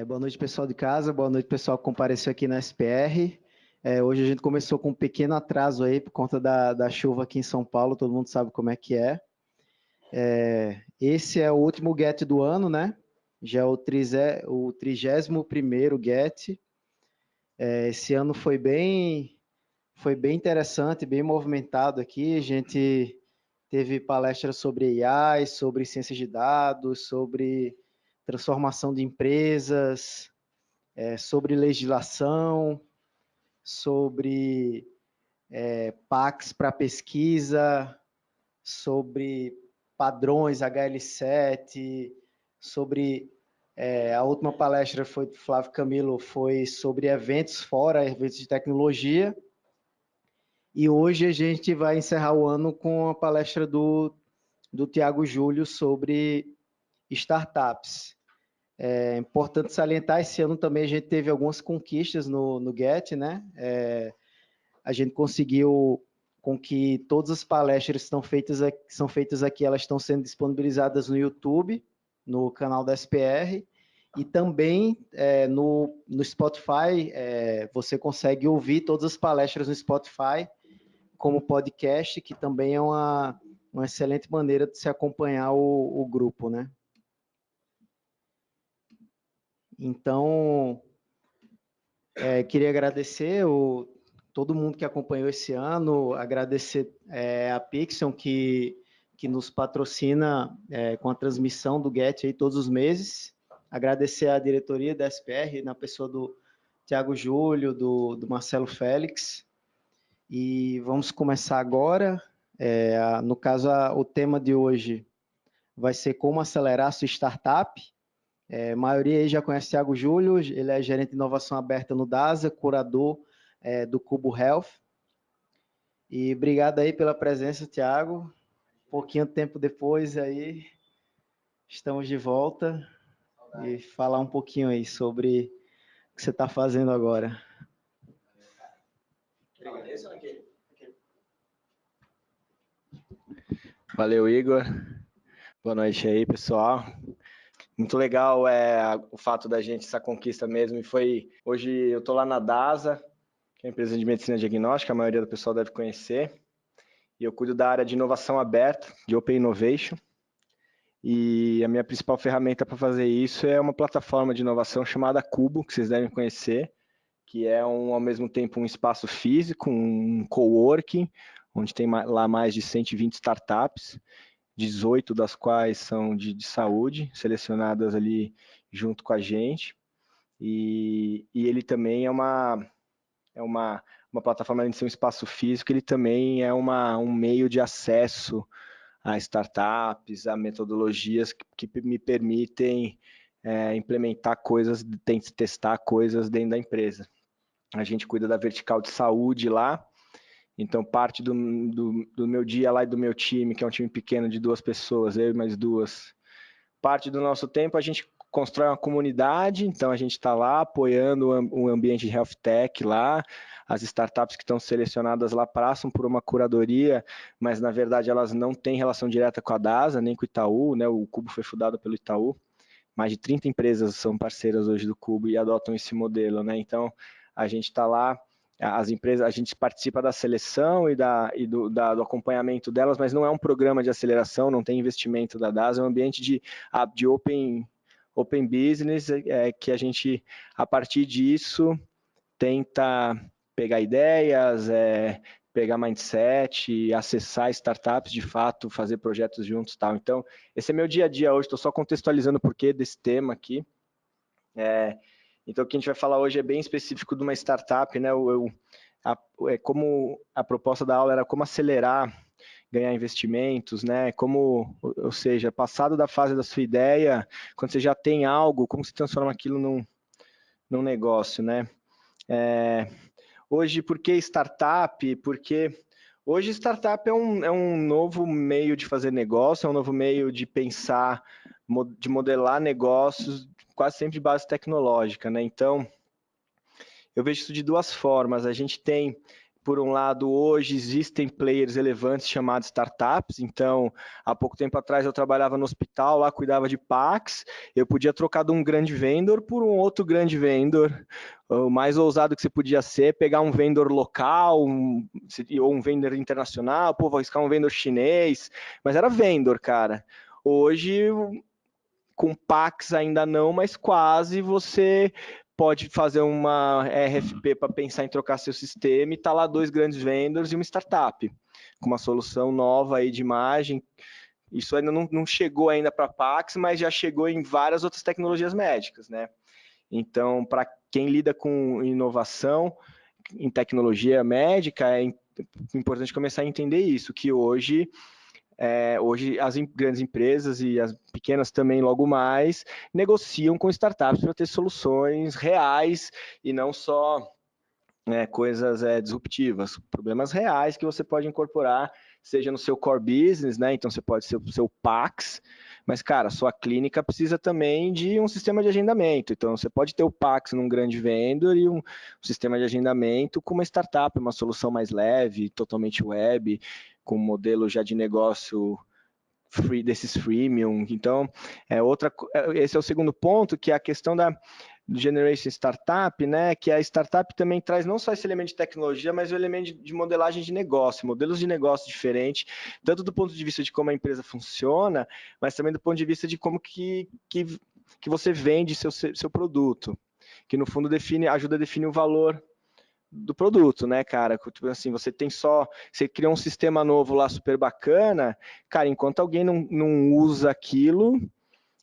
Boa noite, pessoal de casa, boa noite, pessoal que compareceu aqui na SPR. Hoje a gente começou com um pequeno atraso aí por conta da chuva aqui em São Paulo, todo mundo sabe como é que é. Esse é o último Get do ano, né? Já é o 31º Get. Esse ano foi bem interessante, bem movimentado aqui. A gente teve palestras sobre AI, sobre ciências de dados, sobre transformação de empresas, sobre legislação, sobre PACs para pesquisa, sobre padrões HL7, sobre a última palestra foi do Flávio Camilo, foi sobre eventos fora, eventos de tecnologia. E hoje a gente vai encerrar o ano com a palestra do Tiago Júlio sobre startups. É importante salientar, esse ano também a gente teve algumas conquistas no Get, né? A gente conseguiu com que todas as palestras que são feitas aqui, elas estão sendo disponibilizadas no YouTube, no canal da SPR, e também no Spotify, você consegue ouvir todas as palestras no Spotify como podcast, que também é uma excelente maneira de se acompanhar o grupo, né? Então, queria agradecer todo mundo que acompanhou esse ano, agradecer a Pixion, que nos patrocina com a transmissão do Get aí todos os meses, agradecer a diretoria da SPR, na pessoa do Tiago Júlio, do Marcelo Félix, e vamos começar agora. No caso, o tema de hoje vai ser como acelerar a sua startup. A maioria aí já conhece o Tiago Júlio, ele é gerente de inovação aberta no DASA, curador do Cubo Health. E obrigado aí pela presença, Tiago. Pouquinho tempo depois aí, estamos de volta e falar um pouquinho aí sobre o que você está fazendo agora. Valeu, Igor. Boa noite aí, pessoal. Muito legal o fato da gente, essa conquista mesmo. Hoje eu estou lá na DASA, que é a empresa de medicina diagnóstica, a maioria do pessoal deve conhecer. E eu cuido da área de inovação aberta, de Open Innovation. E a minha principal ferramenta para fazer isso é uma plataforma de inovação chamada Cubo, que vocês devem conhecer, que é ao mesmo tempo um espaço físico, um coworking, onde tem lá mais de 120 startups, 18 das quais são de saúde, selecionadas ali junto com a gente. E ele também é uma plataforma, além de ser um espaço físico, ele também é um meio de acesso a startups, a metodologias que me permitem implementar coisas, testar coisas dentro da empresa. A gente cuida da vertical de saúde lá, então parte do meu dia lá e do meu time, que é um time pequeno de 2 pessoas, eu e mais 2, parte do nosso tempo a gente constrói uma comunidade, então a gente está lá apoiando o ambiente de health tech lá, as startups que estão selecionadas lá passam por uma curadoria, mas na verdade elas não têm relação direta com a DASA, nem com o Itaú, né? O Cubo foi fundado pelo Itaú, mais de 30 empresas são parceiras hoje do Cubo e adotam esse modelo, né? Então a gente está lá, as empresas, a gente participa da seleção e do acompanhamento delas, mas não é um programa de aceleração, não tem investimento da DASA, é um ambiente de open business, que a gente, a partir disso, tenta pegar ideias, pegar mindset, acessar startups, de fato, fazer projetos juntos e tal. Então, esse é meu dia a dia hoje, estou só contextualizando o porquê desse tema aqui. Então, o que a gente vai falar hoje é bem específico de uma startup, né? Como a proposta da aula era como acelerar, ganhar investimentos, né? Ou seja, passado da fase da sua ideia, quando você já tem algo, como se transforma aquilo num negócio, né? Hoje, por que startup? Porque hoje startup é um novo meio de fazer negócio, é um novo meio de pensar, de modelar negócios, quase sempre de base tecnológica, né? Então, eu vejo isso de 2 formas. A gente tem por um lado, hoje existem players relevantes chamados startups, então, há pouco tempo atrás eu trabalhava no hospital, lá cuidava de PACs, eu podia trocar de um grande vendor por um outro grande vendor, o mais ousado que você podia ser, pegar um vendor local, ou um vendor internacional, vou arriscar um vendor chinês, mas era vendor, cara. Hoje, com PACs ainda não, mas quase você pode fazer uma RFP para pensar em trocar seu sistema e tá lá 2 grandes vendors e uma startup, com uma solução nova aí de imagem. Isso ainda não chegou ainda para PACs, mas já chegou em várias outras tecnologias médicas, né? Então, para quem lida com inovação em tecnologia médica, é importante começar a entender isso, que hoje as grandes empresas e as pequenas também logo mais negociam com startups para ter soluções reais e não só coisas disruptivas, problemas reais que você pode incorporar, seja no seu core business, né? Então você pode ser o seu PACS, mas, cara, sua clínica precisa também de um sistema de agendamento. Então você pode ter o PACS num grande vendor e um sistema de agendamento com uma startup, uma solução mais leve, totalmente web, com um modelo já de negócio desses freemium. Então, esse é o segundo ponto, que é a questão da Generation Startup, né? Que a startup também traz não só esse elemento de tecnologia, mas o elemento de modelagem de negócio, modelos de negócio diferentes, tanto do ponto de vista de como a empresa funciona, mas também do ponto de vista de como que você vende seu produto, que no fundo ajuda a definir o valor do produto, né, cara? Tipo assim, você cria um sistema novo lá super bacana, cara, enquanto alguém não usa aquilo,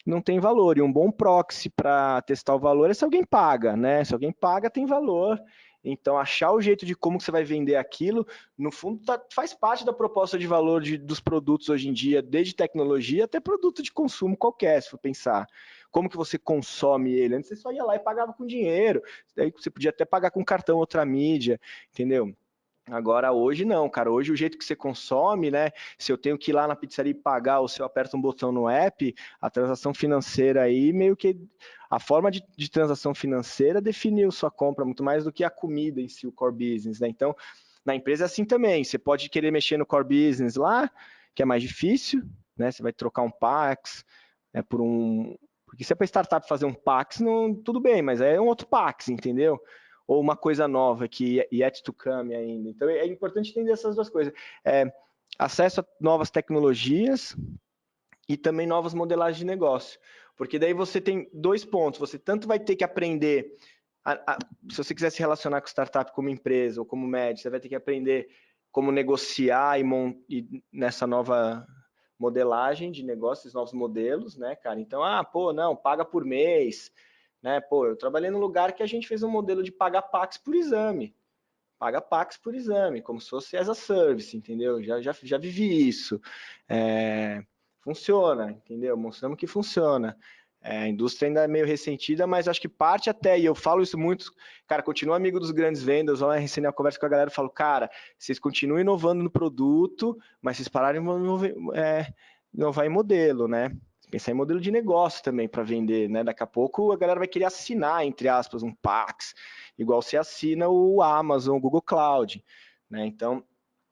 não tem valor. E um bom proxy para testar o valor é se alguém paga, né? Se alguém paga, tem valor. Então, achar o jeito de como você vai vender aquilo, no fundo, faz parte da proposta de valor dos produtos hoje em dia, desde tecnologia até produto de consumo qualquer, se for pensar. Como que você consome ele? Antes você só ia lá e pagava com dinheiro. Daí você podia até pagar com cartão, outra mídia, entendeu? Agora, hoje não, cara. Hoje o jeito que você consome, né? Se eu tenho que ir lá na pizzaria e pagar, ou se eu aperto um botão no app, a transação financeira aí, meio que a forma de transação financeira definiu sua compra muito mais do que a comida em si, o core business, né? Então, na empresa é assim também. Você pode querer mexer no core business lá, que é mais difícil, né? Você vai trocar um Pax por um. Porque se é para startup fazer um Pax, não, tudo bem, mas é um outro Pax, entendeu? Ou uma coisa nova que yet to come ainda. Então é importante entender essas duas coisas. Acesso a novas tecnologias e também novas modelagens de negócio. Porque daí você tem 2 pontos. Você tanto vai ter que aprender, se você quiser se relacionar com startup como empresa ou como médico, você vai ter que aprender como negociar e nessa nova modelagem de negócios, novos modelos, né, cara? Então, não, paga por mês, né? Eu trabalhei num lugar que a gente fez um modelo de pagar Pax por exame. Paga Pax por exame, como se fosse as a service, entendeu? Já vivi isso. Funciona, entendeu? Mostramos que funciona. A indústria ainda é meio ressentida, mas acho que parte até, e eu falo isso muito, cara, continuo amigo dos grandes vendas, lá recém a conversa com a galera, eu falo, cara, vocês continuam inovando no produto, mas vocês pararem de inovar em modelo, né? Pensar em modelo de negócio também para vender, né? Daqui a pouco a galera vai querer assinar, entre aspas, um Pax, igual você assina o Amazon, o Google Cloud, né? Então,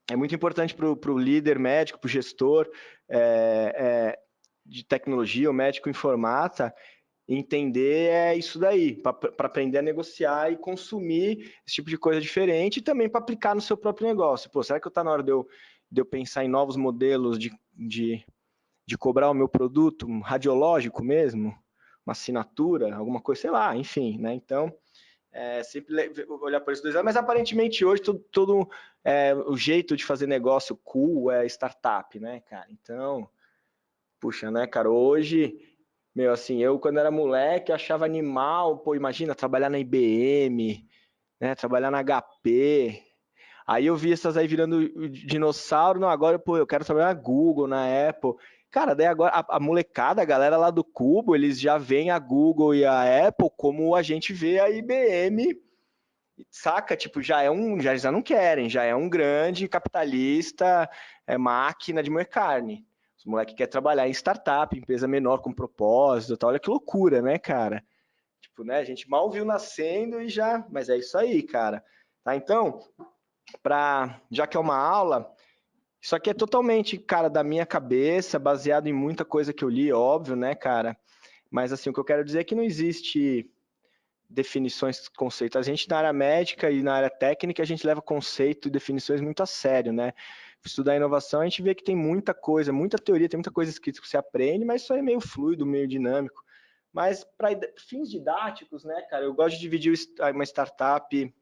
é muito importante para o líder médico, para o gestor de tecnologia, o médico informata, entender isso daí, para aprender a negociar e consumir esse tipo de coisa diferente e também para aplicar no seu próprio negócio. Será que está na hora de eu pensar em novos modelos de cobrar o meu produto, um radiológico mesmo, uma assinatura, alguma coisa, sei lá, enfim, né? Então, sempre olhar por esses 2 lados, mas aparentemente hoje todo o jeito de fazer negócio cool é startup, né, cara? Então, puxa, né, cara, hoje, meu, assim, eu quando era moleque achava animal, imagina, trabalhar na IBM, né, trabalhar na HP, aí eu vi essas aí virando dinossauro, não, agora, eu quero trabalhar na Google, na Apple. Cara, daí agora a molecada, a galera lá do Cubo, eles já veem a Google e a Apple como a gente vê a IBM, saca? Tipo, já não querem, já é um grande capitalista, máquina de moer carne. Os moleques querem trabalhar em startup, empresa menor com propósito e tal. Olha que loucura, né, cara? Tipo, né, a gente mal viu nascendo e já... Mas é isso aí, cara. Tá, então, já que é uma aula, isso aqui é totalmente, cara, da minha cabeça, baseado em muita coisa que eu li, óbvio, né, cara? Mas, assim, o que eu quero dizer é que não existe definições, conceitos. A gente, na área médica e na área técnica, a gente leva conceito e definições muito a sério, né? Estudar inovação, a gente vê que tem muita coisa, muita teoria, tem muita coisa escrita que você aprende, mas isso é meio fluido, meio dinâmico. Mas, para fins didáticos, né, cara, eu gosto de dividir uma startup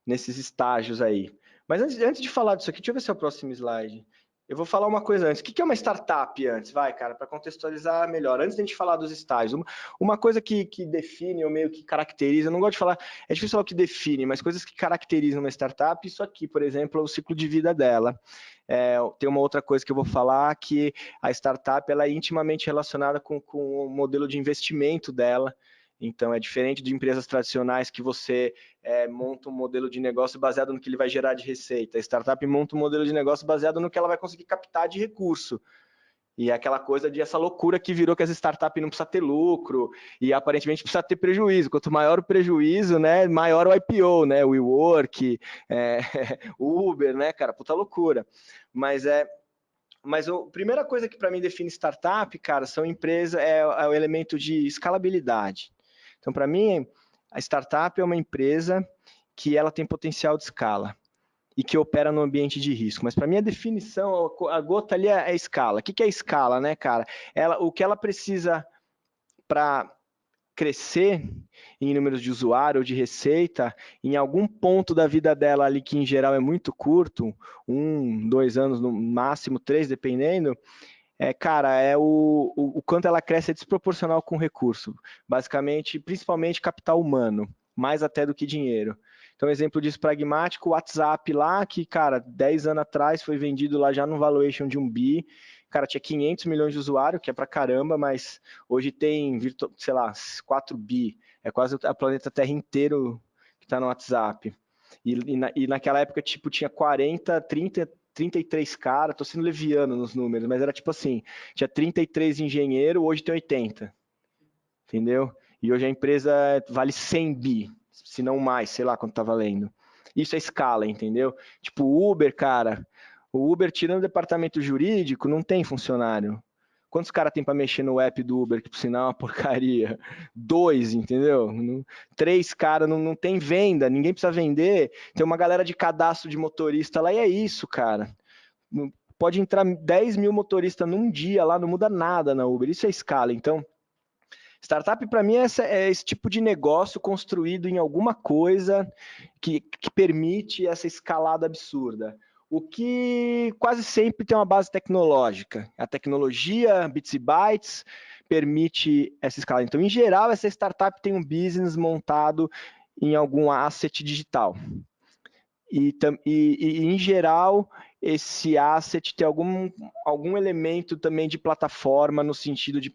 nesses estágios aí. Mas antes de falar disso aqui, deixa eu ver se é o próximo slide. Eu vou falar uma coisa antes. O que é uma startup antes? Vai, cara, para contextualizar melhor. Antes de a gente falar dos estágios. Uma coisa que define, ou meio que caracteriza, eu não gosto de falar, é difícil falar o que define, mas coisas que caracterizam uma startup, isso aqui, por exemplo, é o ciclo de vida dela. Tem uma outra coisa que eu vou falar, que a startup ela é intimamente relacionada com o modelo de investimento dela. Então, é diferente de empresas tradicionais que você monta um modelo de negócio baseado no que ele vai gerar de receita. A startup monta um modelo de negócio baseado no que ela vai conseguir captar de recurso. E é aquela coisa de essa loucura que virou que as startups não precisam ter lucro e aparentemente precisa ter prejuízo. Quanto maior o prejuízo, né, maior o IPO, né, o WeWork, Uber, né, cara, puta loucura. Mas a primeira coisa que para mim define startup, cara, são empresas, é o elemento de escalabilidade. Então, para mim, a startup é uma empresa que ela tem potencial de escala e que opera no ambiente de risco. Mas para mim a definição, a gota ali é a escala. O que é escala, né, cara? O que ela precisa para crescer em números de usuário ou de receita, em algum ponto da vida dela ali, que em geral é muito curto, 1, 2 anos, no máximo 3, dependendo, cara, o quanto ela cresce é desproporcional com o recurso. Basicamente, principalmente capital humano, mais até do que dinheiro. Então, exemplo disso pragmático, o WhatsApp lá, que, cara, 10 anos atrás foi vendido lá já no valuation de 1 bi. Cara, tinha 500 milhões de usuários, que é pra caramba, mas hoje tem, sei lá, 4 bi. É quase o planeta Terra inteiro que tá no WhatsApp. E naquela época, tipo, tinha 40, 30, 33 caras, tô sendo leviano nos números, mas era tipo assim, tinha 33 engenheiros, hoje tem 80, entendeu? E hoje a empresa vale 100 bi, se não mais, sei lá quanto tá valendo. Isso é escala, entendeu? Tipo, o Uber, cara, o Uber tirando o departamento jurídico, não tem funcionário. Quantos caras tem para mexer no app do Uber, que por sinal é uma porcaria? 2, entendeu? 3 caras, não tem venda, ninguém precisa vender. Tem uma galera de cadastro de motorista lá e é isso, cara. Pode entrar 10 mil motoristas num dia lá, não muda nada na Uber. Isso é escala. Então, startup para mim é esse tipo de negócio construído em alguma coisa que permite essa escalada absurda. O que quase sempre tem uma base tecnológica. A tecnologia, bits e bytes, permite essa escala. Então, em geral, essa startup tem um business montado em algum asset digital. E em geral, esse asset tem algum elemento também de plataforma, no sentido de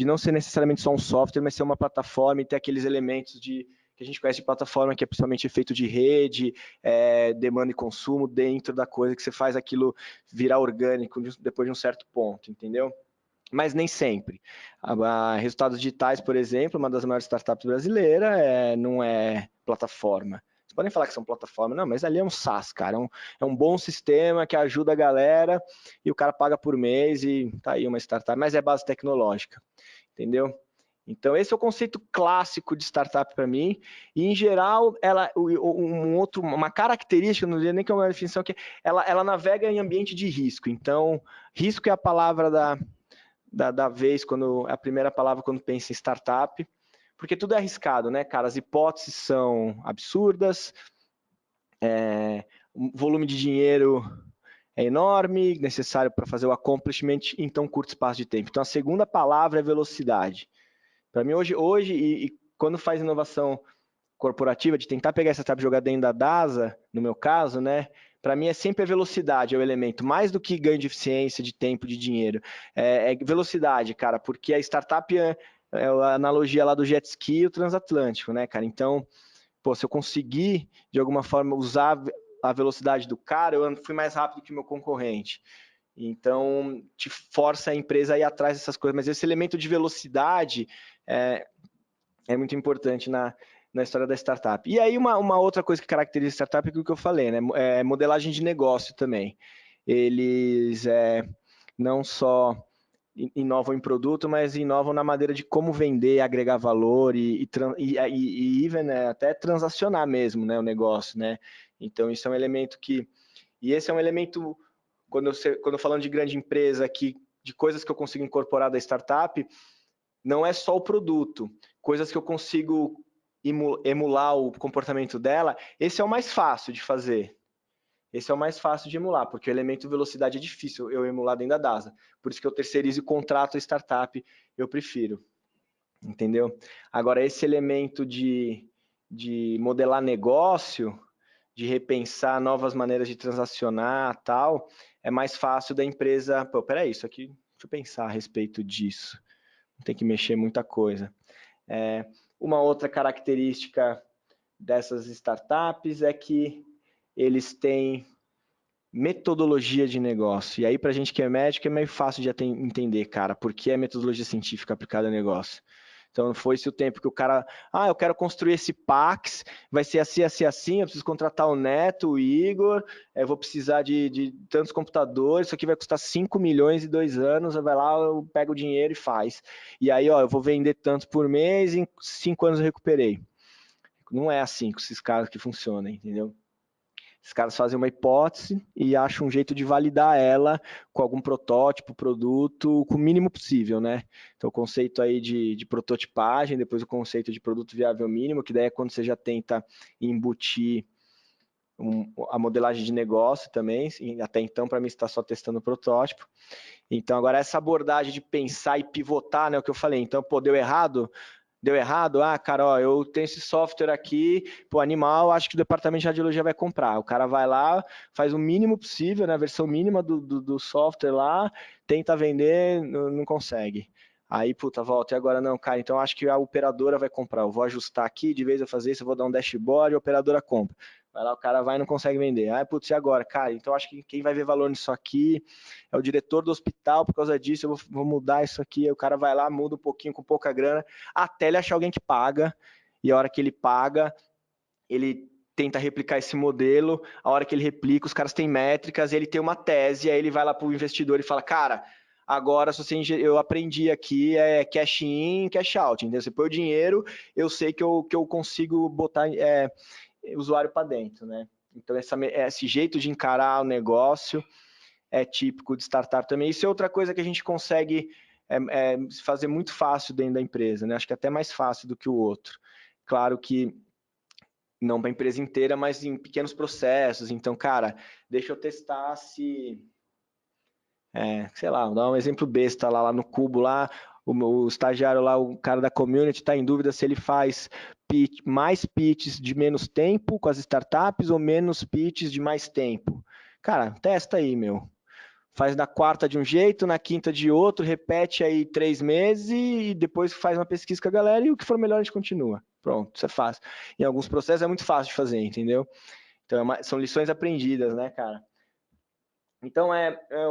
não ser necessariamente só um software, mas ser uma plataforma e ter aqueles elementos que a gente conhece de plataforma, que é principalmente efeito de rede, demanda e consumo dentro da coisa, que você faz aquilo virar orgânico depois de um certo ponto, entendeu? Mas nem sempre. Resultados digitais, por exemplo, uma das maiores startups brasileiras, não é plataforma. Vocês podem falar que são plataforma, não, mas ali é um SaaS, cara. É um bom sistema que ajuda a galera e o cara paga por mês e tá aí uma startup, mas é base tecnológica, entendeu? Então, esse é o conceito clássico de startup para mim. E, em geral, uma característica, não diria nem que é uma definição, que ela navega em ambiente de risco. Então, risco é a palavra da vez, a primeira palavra quando pensa em startup, porque tudo é arriscado, né, cara? As hipóteses são absurdas, o volume de dinheiro é enorme, necessário para fazer o accomplishment em tão curto espaço de tempo. Então, a segunda palavra é velocidade. Para mim, hoje e quando faz inovação corporativa, de tentar pegar essa startup e jogar dentro da DASA, no meu caso, né? Para mim é sempre a velocidade, é o elemento, mais do que ganho de eficiência, de tempo, de dinheiro. É velocidade, cara, porque a startup é a analogia lá do jet ski e o transatlântico, né, cara? Então, pô, se eu conseguir, de alguma forma, usar a velocidade do cara, eu fui mais rápido que o meu concorrente. Então, te força a empresa a ir atrás dessas coisas. Mas esse elemento de velocidade é muito importante na história da startup. E aí uma outra coisa que caracteriza a startup é aquilo que eu falei, né? É modelagem de negócio também. Eles não só inovam em produto, mas inovam na maneira de como vender, agregar valor e even, né, até transacionar mesmo, né, o negócio, né? Então isso é um elemento que... E esse é um elemento, quando falando de grande empresa aqui, de coisas que eu consigo incorporar da startup, não é só o produto, coisas que eu consigo emular o comportamento dela, esse é o mais fácil de fazer. Esse é o mais fácil de emular, porque o elemento velocidade é difícil eu emular dentro da DASA. Por isso que eu terceirizo e contrato a startup, eu prefiro. Entendeu? Agora, esse elemento de modelar negócio, de repensar novas maneiras de transacionar, tal, é mais fácil da empresa... Pô, peraí, isso aqui, deixa eu pensar a respeito disso. Tem que mexer muita coisa. Uma outra característica dessas startups é que eles têm metodologia de negócio. E aí, para a gente que é médico, é meio fácil de entender, cara, porque é metodologia científica aplicada a negócio. Então, não foi esse o tempo que o cara... eu quero construir esse Pax, vai ser assim, assim, assim, eu preciso contratar o Neto, o Igor, eu vou precisar de tantos computadores, isso aqui vai custar 5 milhões em 2 anos, vai lá, eu pego o dinheiro e faz. E aí, eu vou vender tantos por mês, em 5 anos eu recuperei. Não é assim com esses caras que funcionam, entendeu? Esses caras fazem uma hipótese e acham um jeito de validar ela com algum protótipo, produto, com o mínimo possível, né? Então, o conceito aí de prototipagem, depois o conceito de produto viável mínimo, que daí é quando você já tenta embutir a modelagem de negócio também, até então, para mim, está só testando o protótipo. Então, agora, essa abordagem de pensar e pivotar, né, o que eu falei, então, pô, deu errado, cara, ó, eu tenho esse software aqui, pô, animal, acho que o departamento de radiologia vai comprar. O cara vai lá, faz o mínimo possível, né, a versão mínima do software lá, tenta vender, não consegue. Aí, puta, volta, e agora não, cara, então acho que a operadora vai comprar. Eu vou ajustar aqui, de vez eu fazer isso, eu vou dar um dashboard, a operadora compra. Vai lá, o cara vai e não consegue vender. Putz, e agora? Cara, então acho que quem vai ver valor nisso aqui é o diretor do hospital, por causa disso eu vou mudar isso aqui. Aí o cara vai lá, muda um pouquinho com pouca grana, até ele achar alguém que paga, e a hora que ele paga, ele tenta replicar esse modelo, a hora que ele replica, os caras têm métricas, ele tem uma tese, aí ele vai lá para o investidor e fala, cara, agora eu aprendi aqui, cash in, cash out, entendeu? Você põe o dinheiro, eu sei que eu consigo botar usuário para dentro, né? Então, esse jeito de encarar o negócio é típico de startup também. Isso é outra coisa que a gente consegue fazer muito fácil dentro da empresa, né? Acho que até mais fácil do que o outro. Claro que não para a empresa inteira, mas em pequenos processos. Então, cara, deixa eu testar se... sei lá, vou dar um exemplo besta lá no Cubo, lá, o estagiário lá, o cara da community está em dúvida se ele faz mais pitches de menos tempo com as startups ou menos pitches de mais tempo. Cara, testa aí, meu. Faz na quarta de um jeito, na quinta de outro, repete aí 3 meses e depois faz uma pesquisa com a galera e o que for melhor a gente continua. Pronto, isso é fácil. Em alguns processos é muito fácil de fazer, entendeu? Então, são lições aprendidas, né, cara? Então,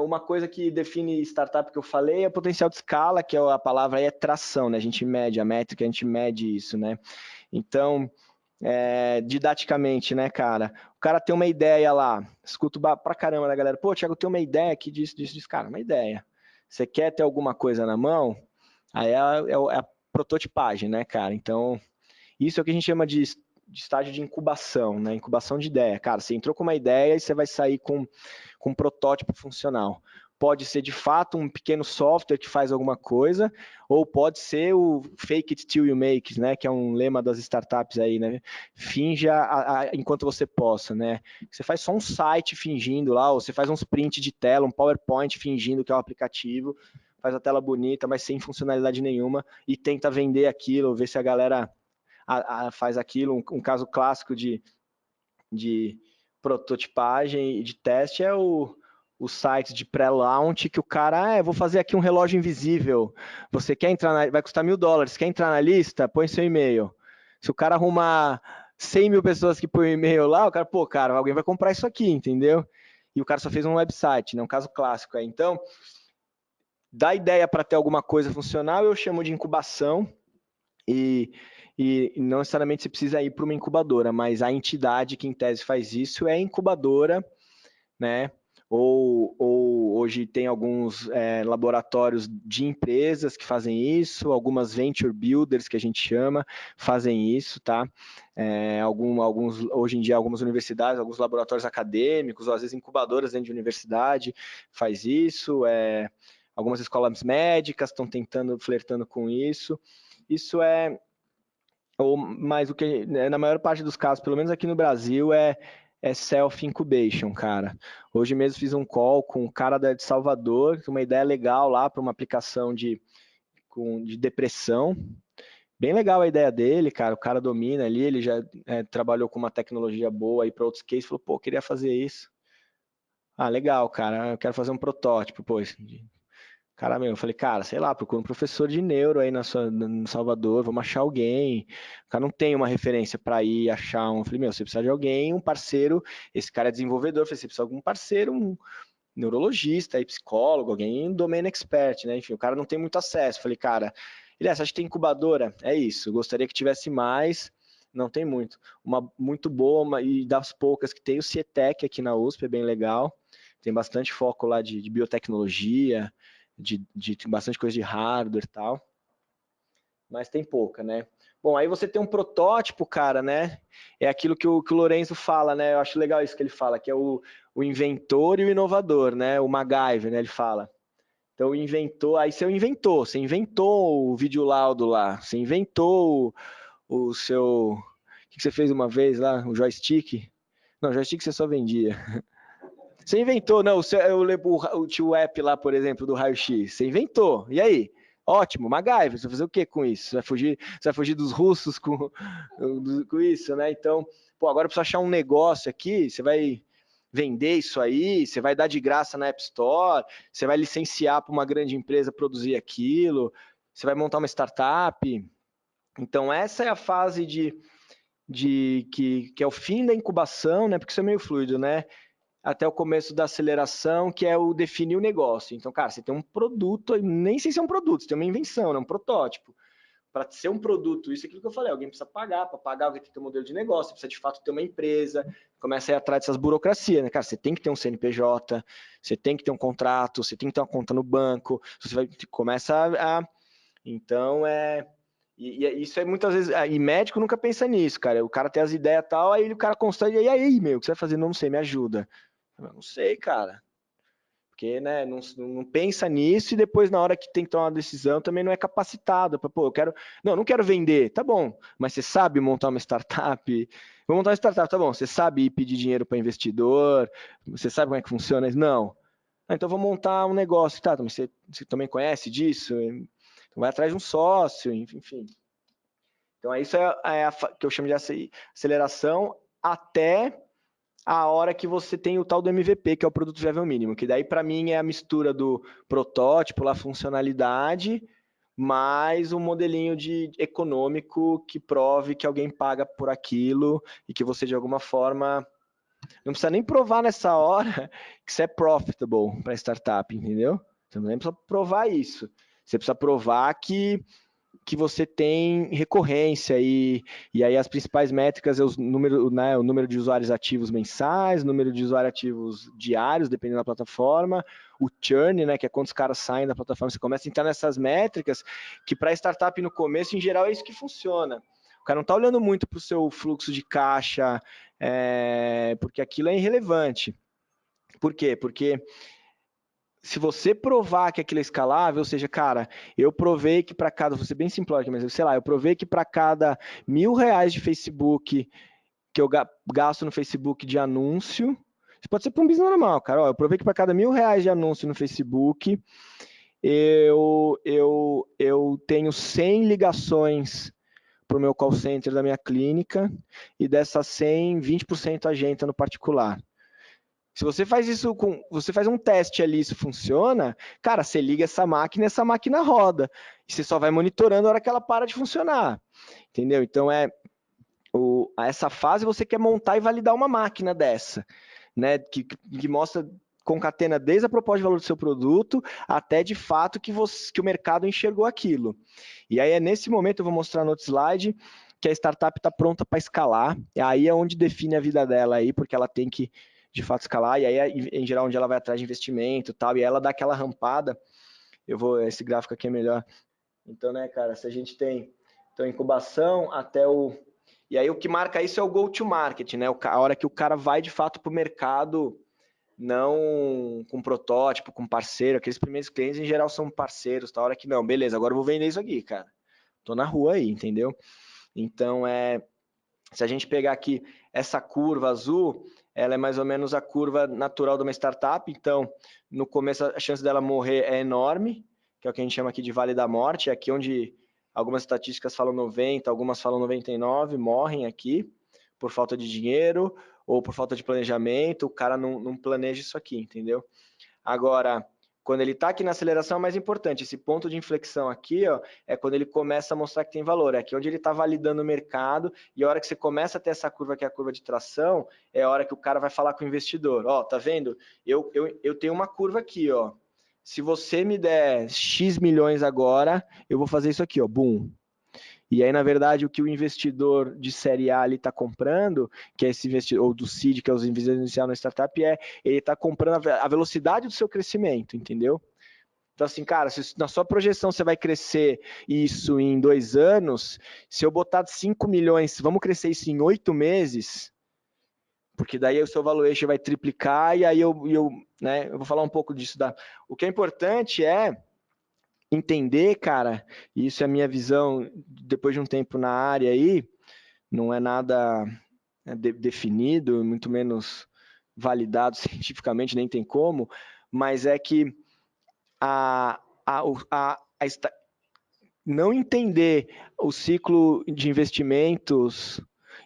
uma coisa que define startup que eu falei é potencial de escala, que a palavra aí é tração, né? A gente mede, a métrica, a gente mede isso, né? Então, didaticamente, né, cara? O cara tem uma ideia lá, escuto pra caramba da galera, pô, Thiago, tem uma ideia aqui disso, cara, uma ideia. Você quer ter alguma coisa na mão? Aí é a prototipagem, né, cara? Então, isso é o que a gente chama de estágio de incubação, né? Incubação de ideia. Cara, você entrou com uma ideia e você vai sair com um protótipo funcional. Pode ser, de fato, um pequeno software que faz alguma coisa, ou pode ser o fake it till you make it, né? Que é um lema das startups aí, né? Finja enquanto você possa, né? Você faz só um site fingindo lá, ou você faz uns print de tela, um PowerPoint fingindo que é um aplicativo, faz a tela bonita, mas sem funcionalidade nenhuma, e tenta vender aquilo, ver se a galera faz aquilo. Um caso clássico de prototipagem e de teste é o site de pré-launch que o cara, vou fazer aqui um relógio invisível, você quer entrar, vai custar $1.000, quer entrar na lista? Põe seu e-mail. Se o cara arrumar 100 mil pessoas que põem e-mail lá, o cara, pô, cara, alguém vai comprar isso aqui, entendeu? E o cara só fez um website, né? Um caso clássico. Então, dá ideia para ter alguma coisa funcional, eu chamo de incubação. e não necessariamente você precisa ir para uma incubadora, mas a entidade que em tese faz isso é a incubadora, né? Ou hoje tem alguns laboratórios de empresas que fazem isso, algumas venture builders que a gente chama, fazem isso, tá? Alguns, hoje em dia, algumas universidades, alguns laboratórios acadêmicos, ou às vezes incubadoras dentro de universidade faz isso, algumas escolas médicas estão flertando com isso. Isso mas o que, na maior parte dos casos, pelo menos aqui no Brasil, é self-incubation, cara. Hoje mesmo fiz um call com um cara de Salvador, uma ideia legal lá para uma aplicação de depressão. Bem legal a ideia dele, cara. O cara domina ali, ele já trabalhou com uma tecnologia boa aí para outros cases, falou, pô, queria fazer isso. Ah, legal, cara, eu quero fazer um protótipo, pô. Cara, eu falei, cara, sei lá, procura um professor de neuro aí no Salvador, vamos achar alguém. O cara não tem uma referência para ir achar um. Eu falei, você precisa de alguém, um parceiro. Esse cara é desenvolvedor. Eu falei, você precisa de algum parceiro, um neurologista, aí, psicólogo, alguém domain expert, né? Enfim, o cara não tem muito acesso. Eu falei, cara, ele você acha que tem incubadora? É isso, gostaria que tivesse mais. Não tem muito. Uma muito boa, e das poucas que tem, o Cietec aqui na USP, é bem legal. Tem bastante foco lá de biotecnologia, de bastante coisa de hardware e tal, mas tem pouca, né? Bom, aí você tem um protótipo, cara, né? É aquilo que o Lorenzo fala, né? Eu acho legal isso que ele fala, que é o inventor e o inovador, né? O MacGyver, né? Ele fala. Então, o inventor, aí você inventou o vídeo laudo lá, você inventou o seu... O que você fez uma vez lá? O joystick? Não, joystick você só vendia. Você inventou, não, o tio app lá, por exemplo, do raio-x, você inventou, e aí? Ótimo, MacGyver, você vai fazer o que com isso? Você vai fugir dos russos com isso, né? Então, pô, agora eu preciso achar um negócio aqui, você vai vender isso aí, você vai dar de graça na App Store, você vai licenciar para uma grande empresa produzir aquilo, você vai montar uma startup. Então, essa é a fase que é o fim da incubação, né? Porque isso é meio fluido, né? Até o começo da aceleração, que é o definir o negócio. Então, cara, você tem um produto, nem sei se é um produto, você tem uma invenção, né? Um protótipo. Para ser um produto, isso é aquilo que eu falei, alguém precisa pagar, para pagar alguém tem que ter um modelo de negócio, precisa de fato ter uma empresa, começa a ir atrás dessas burocracias, né? Cara, você tem que ter um CNPJ, você tem que ter um contrato, você tem que ter uma conta no banco, você vai, começa a... Então, e isso é muitas vezes. E médico nunca pensa nisso, cara. O cara tem as ideias e tal, aí o cara constrói, e aí, meu, o que você vai fazer? Não sei, me ajuda. Eu não sei, cara. Porque, né, não pensa nisso e depois, na hora que tem que tomar uma decisão, também não é capacitado. Pô, eu quero. Não quero vender. Tá bom, mas você sabe montar uma startup? Vou montar uma startup, tá bom. Você sabe ir pedir dinheiro para investidor? Você sabe como é que funciona? Não. Então vou montar um negócio. Tá, mas você também conhece disso? Então vai atrás de um sócio, enfim. Então, isso é a que eu chamo de aceleração até a hora que você tem o tal do MVP, que é o produto viável mínimo, que daí para mim é a mistura do protótipo, a funcionalidade, mais um modelinho econômico que prove que alguém paga por aquilo e que você de alguma forma não precisa nem provar nessa hora que você é profitable para startup, entendeu? Você não precisa provar isso. Você precisa provar que você tem recorrência e aí as principais métricas é o número de usuários ativos mensais, o número de usuários ativos diários, dependendo da plataforma, o churn, né, que é quantos caras saem da plataforma, você começa a entrar nessas métricas, que para startup no começo, em geral, é isso que funciona. O cara não está olhando muito para o seu fluxo de caixa, porque aquilo é irrelevante. Por quê? Porque se você provar que aquilo é escalável, ou seja, cara, eu provei que para cada, vou ser bem simplório, mas sei lá, eu provei que para cada R$1.000 de Facebook que eu gasto no Facebook de anúncio, isso pode ser para um business normal, cara, eu provei que para cada R$1.000 de anúncio no Facebook, eu tenho 100 ligações para o meu call center da minha clínica e dessas 100, 20% agenda no particular. Se você faz isso você faz um teste ali, isso funciona, cara, você liga essa máquina roda. E você só vai monitorando a hora que ela para de funcionar. Entendeu? Então essa fase você quer montar e validar uma máquina dessa, né? Que mostra concatena desde a proposta de valor do seu produto até de fato que o mercado enxergou aquilo. E aí é nesse momento, eu vou mostrar no outro slide, que a startup está pronta para escalar, e aí é onde define a vida dela aí, porque ela tem que de fato escalar, e aí é, em geral onde ela vai atrás de investimento e tal, e ela dá aquela rampada. Esse gráfico aqui é melhor. Então, né, cara, se a gente tem então, incubação até o... E aí o que marca isso é o go-to-market, né? A hora que o cara vai de fato para o mercado, não com protótipo, com parceiro. Aqueles primeiros clientes em geral são parceiros, tá? A hora que não, beleza, agora eu vou vender isso aqui, cara. Tô na rua aí, entendeu? Então, se a gente pegar aqui essa curva azul, ela é mais ou menos a curva natural de uma startup. Então, no começo a chance dela morrer é enorme, que é o que a gente chama aqui de vale da morte, aqui onde algumas estatísticas falam 90, algumas falam 99, morrem aqui por falta de dinheiro ou por falta de planejamento, o cara não planeja isso aqui, entendeu? Agora, quando ele está aqui na aceleração é mais importante, esse ponto de inflexão aqui, ó, é quando ele começa a mostrar que tem valor, é aqui onde ele está validando o mercado, e a hora que você começa a ter essa curva, que é a curva de tração, é a hora que o cara vai falar com o investidor, ó, tá vendo? Eu tenho uma curva aqui, ó, se você me der X milhões agora, eu vou fazer isso aqui, ó, boom. E aí, na verdade, o que o investidor de série A está comprando, que é esse investidor, ou do seed, que é os investidores iniciais na startup, ele está comprando a velocidade do seu crescimento, entendeu? Então, assim, cara, se na sua projeção você vai crescer isso em 2 anos, se eu botar 5 milhões, vamos crescer isso em 8 meses, porque daí o seu valuation vai triplicar, e aí eu vou falar um pouco disso. O que é importante é entender, cara, e isso é a minha visão depois de um tempo na área aí, não é nada definido, muito menos validado cientificamente, nem tem como, mas é que não entender o ciclo de investimentos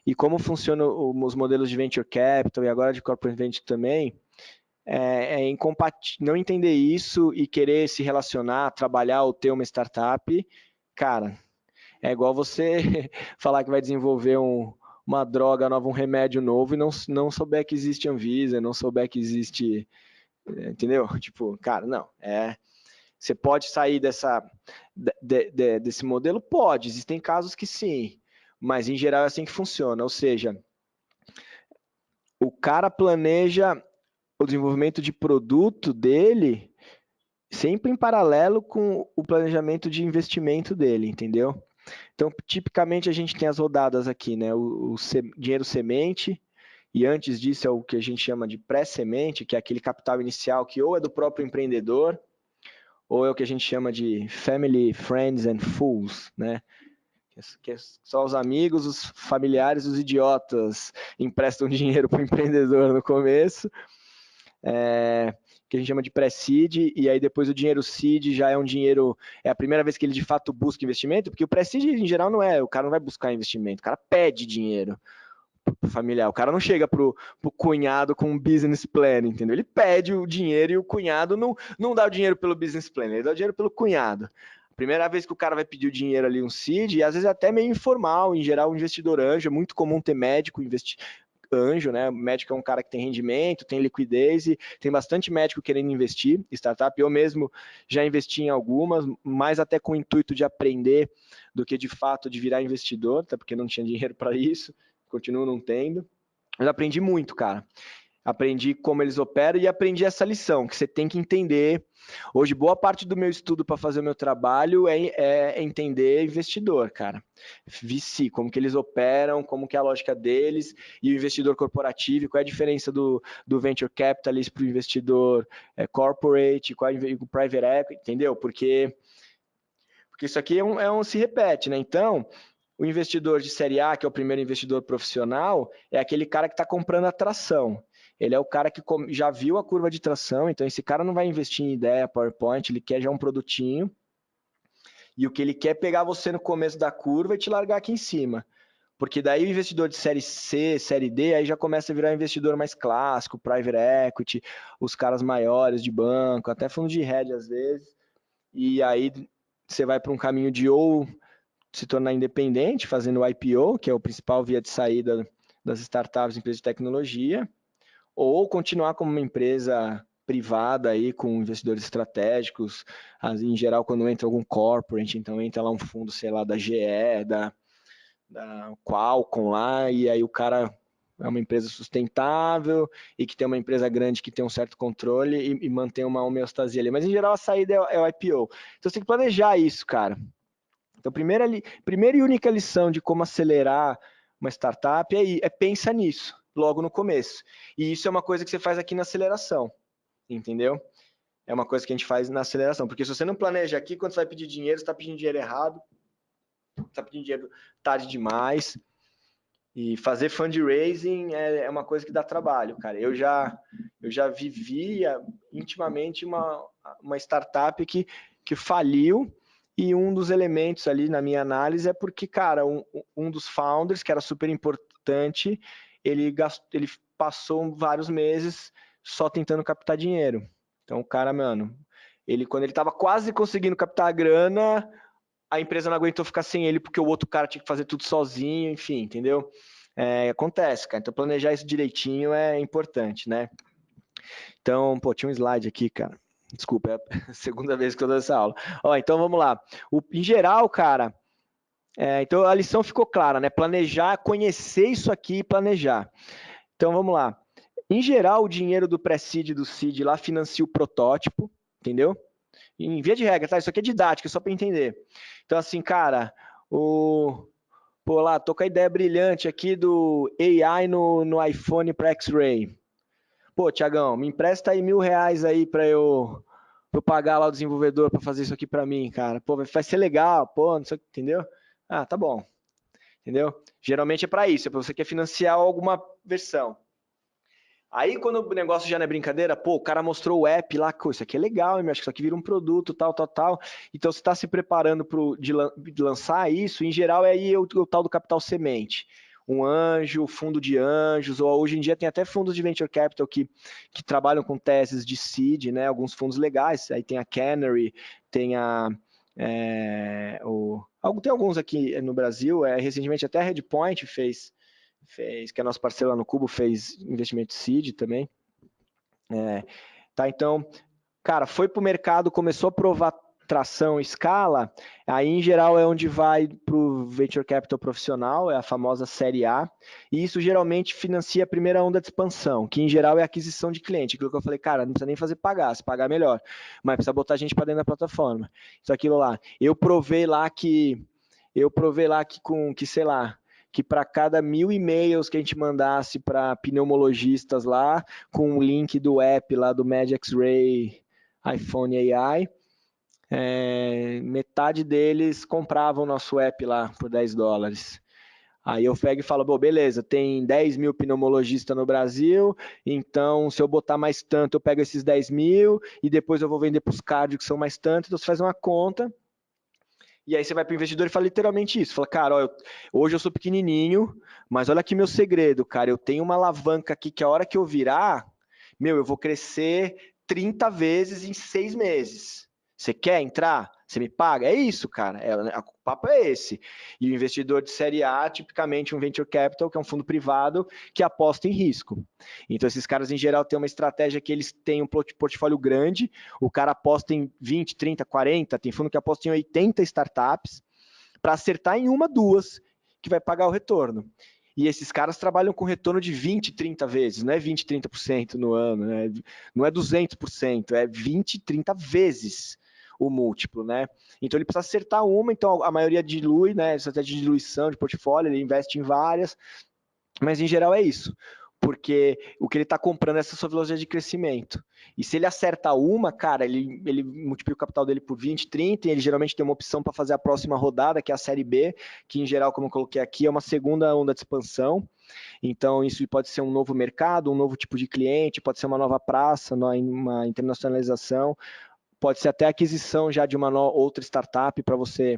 e como funcionam os modelos de venture capital e agora de corporate venture também, incompatível. Não entender isso e querer se relacionar, trabalhar ou ter uma startup, cara, é igual você falar que vai desenvolver uma droga nova, um remédio novo e não souber que existe Anvisa, não souber que existe, entendeu? Tipo, cara, não, você pode sair desse modelo? Pode, existem casos que sim, mas em geral é assim que funciona, ou seja, o cara planeja o desenvolvimento de produto dele sempre em paralelo com o planejamento de investimento dele, entendeu? Então, tipicamente a gente tem as rodadas aqui, né? O dinheiro semente, e antes disso é o que a gente chama de pré-semente, que é aquele capital inicial que ou é do próprio empreendedor, ou é o que a gente chama de family, friends and fools, né? Que só os amigos, os familiares, os idiotas emprestam dinheiro para o empreendedor no começo, que a gente chama de pré-seed, e aí depois o dinheiro seed já é um dinheiro, é a primeira vez que ele de fato busca investimento, porque o pré-seed em geral não é, o cara não vai buscar investimento, o cara pede dinheiro pro familiar, o cara não chega pro cunhado com um business plan, entendeu? Ele pede o dinheiro e o cunhado não dá o dinheiro pelo business plan, ele dá o dinheiro pelo cunhado. Primeira vez que o cara vai pedir o dinheiro ali, um seed, e às vezes é até meio informal, em geral um investidor anjo, é muito comum ter médico anjo, né? O médico é um cara que tem rendimento, tem liquidez e tem bastante médico querendo investir em startup. Eu mesmo já investi em algumas, mais até com o intuito de aprender do que de fato de virar investidor, até porque não tinha dinheiro para isso, continuo não tendo. Mas aprendi muito, cara. Aprendi como eles operam e aprendi essa lição, que você tem que entender. Hoje, boa parte do meu estudo para fazer o meu trabalho é entender investidor, cara. VC, como que eles operam, como que é a lógica deles, e o investidor corporativo, qual é a diferença do venture capitalist para o investidor corporate, qual é o private equity, entendeu? Porque isso aqui se repete, né? Então, o investidor de série A, que é o primeiro investidor profissional, é aquele cara que está comprando a tração. Ele é o cara que já viu a curva de tração, então esse cara não vai investir em ideia, PowerPoint, ele quer já um produtinho, e o que ele quer é pegar você no começo da curva e te largar aqui em cima. Porque daí o investidor de série C, série D, aí já começa a virar um investidor mais clássico, private equity, os caras maiores de banco, até fundo de hedge às vezes, e aí você vai para um caminho de ou se tornar independente, fazendo o IPO, que é o principal via de saída das startups, empresas de tecnologia, ou continuar como uma empresa privada aí com investidores estratégicos, em geral quando entra algum corporate, então entra lá um fundo, sei lá, da GE, da Qualcomm lá, e aí o cara é uma empresa sustentável e que tem uma empresa grande que tem um certo controle e mantém uma homeostasia ali. Mas em geral a saída é o IPO. Então você tem que planejar isso, cara. Então primeira e única lição de como acelerar uma startup é pensa nisso, logo no começo. E isso é uma coisa que você faz aqui na aceleração, entendeu? É uma coisa que a gente faz na aceleração, porque se você não planeja aqui, quando você vai pedir dinheiro, você está pedindo dinheiro errado, está pedindo dinheiro tarde demais. E fazer fundraising é uma coisa que dá trabalho, cara. Eu já vivia intimamente uma startup que faliu, e um dos elementos ali na minha análise é porque, cara, um dos founders, que era super importante, ele passou vários meses só tentando captar dinheiro. Então o cara, mano, quando ele estava quase conseguindo captar a grana, a empresa não aguentou ficar sem ele porque o outro cara tinha que fazer tudo sozinho, enfim, entendeu? Acontece, cara. Então planejar isso direitinho é importante, né? Então, pô, tinha um slide aqui, cara. Desculpa, é a segunda vez que eu dou essa aula. Ó, então vamos lá. Em geral, cara, então a lição ficou clara, né? Planejar, conhecer isso aqui e planejar. Então vamos lá. Em geral, o dinheiro do pré-seed e do seed lá financia o protótipo, entendeu? Em via de regra, tá? Isso aqui é didática, só para entender. Então, assim, cara, pô, lá, tô com a ideia brilhante aqui do AI no iPhone para X-Ray. Pô, Tiagão, me empresta aí R$1.000 aí para eu pagar lá o desenvolvedor para fazer isso aqui para mim, cara. Pô, vai ser legal, pô, não sei, entendeu? Ah, tá bom. Entendeu? Geralmente é para isso, é para você quer financiar alguma versão. Aí, quando o negócio já não é brincadeira, pô, o cara mostrou o app lá, isso aqui é legal, acho que isso aqui vira um produto, tal. Então, você está se preparando de lançar isso, em geral, é aí o tal do capital semente. Um anjo, fundo de anjos, ou hoje em dia tem até fundos de venture capital que trabalham com teses de seed, né? Alguns fundos legais, aí tem a Canary, tem tem alguns aqui no Brasil, recentemente até a Redpoint fez, que é nosso parceiro lá no Cubo, fez investimento seed também. Tá, então, cara, foi para o mercado, começou a provar tração, escala, aí em geral é onde vai para o Venture Capital profissional, é a famosa série A, e isso geralmente financia a primeira onda de expansão, que em geral é a aquisição de cliente, aquilo que eu falei, cara, não precisa nem fazer pagar, se pagar melhor, mas precisa botar gente para dentro da plataforma. Isso aquilo lá. Eu provei lá que sei lá, que para cada 1.000 e-mails que a gente mandasse para pneumologistas lá, com o link do app lá do Magic X-Ray iPhone AI, metade deles compravam o nosso app lá por $10. Aí eu pego e falo, bom, beleza, tem 10 mil pneumologistas no Brasil, então se eu botar mais tanto, eu pego esses 10 mil e depois eu vou vender para os cardio que são mais tanto, então você faz uma conta. E aí você vai para o investidor e fala literalmente isso. Fala, cara, ó, hoje eu sou pequenininho, mas olha aqui meu segredo, cara. Eu tenho uma alavanca aqui que a hora que eu virar, eu vou crescer 30 vezes em 6 meses. Você quer entrar? Você me paga? É isso, cara. O papo é esse. E o investidor de série A, tipicamente um venture capital, que é um fundo privado que aposta em risco. Então, esses caras, em geral, têm uma estratégia que eles têm um portfólio grande, o cara aposta em 20, 30, 40, tem fundo que aposta em 80 startups, para acertar em uma, duas, que vai pagar o retorno. E esses caras trabalham com retorno de 20, 30 vezes, não é 20, 30% no ano, né? Não é 200%, é 20, 30 vezes o múltiplo, né? Então ele precisa acertar uma, então a maioria dilui, né? Estratégia de diluição de portfólio, ele investe em várias, mas em geral é isso, porque o que ele está comprando é essa sua velocidade de crescimento. E se ele acerta uma, cara, ele multiplica o capital dele por 20, 30, e ele geralmente tem uma opção para fazer a próxima rodada, que é a série B, que em geral, como eu coloquei aqui, é uma segunda onda de expansão. Então, isso pode ser um novo mercado, um novo tipo de cliente, pode ser uma nova praça, uma internacionalização, pode ser até aquisição já de uma outra startup para você,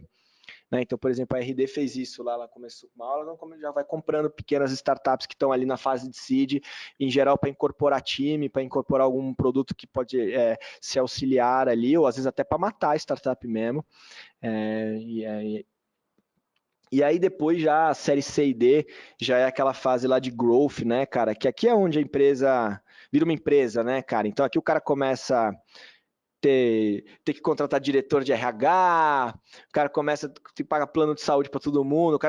né? Então, por exemplo, a RD fez isso lá, ela começou com uma aula, já vai comprando pequenas startups que estão ali na fase de seed, em geral para incorporar time, para incorporar algum produto que pode se auxiliar ali, ou às vezes até para matar a startup mesmo. E aí depois já a série C e D já é aquela fase lá de growth, né, cara? Que aqui é onde a empresa vira uma empresa, né, cara? Então aqui o cara começa ter que contratar diretor de RH, o cara começa a ter que pagar plano de saúde para todo mundo,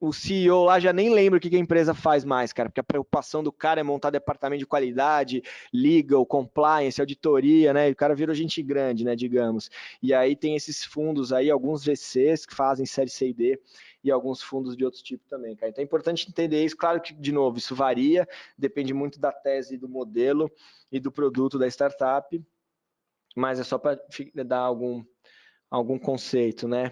o CEO lá já nem lembra o que a empresa faz mais, cara, porque a preocupação do cara é montar departamento de qualidade, legal, compliance, auditoria, né? E o cara virou gente grande, né, digamos. E aí tem esses fundos aí, alguns VCs que fazem série C e D, e alguns fundos de outros tipos também, cara. Então é importante entender isso. Claro que, de novo, isso varia, depende muito da tese do modelo e do produto da startup, mas é só para dar algum conceito, né?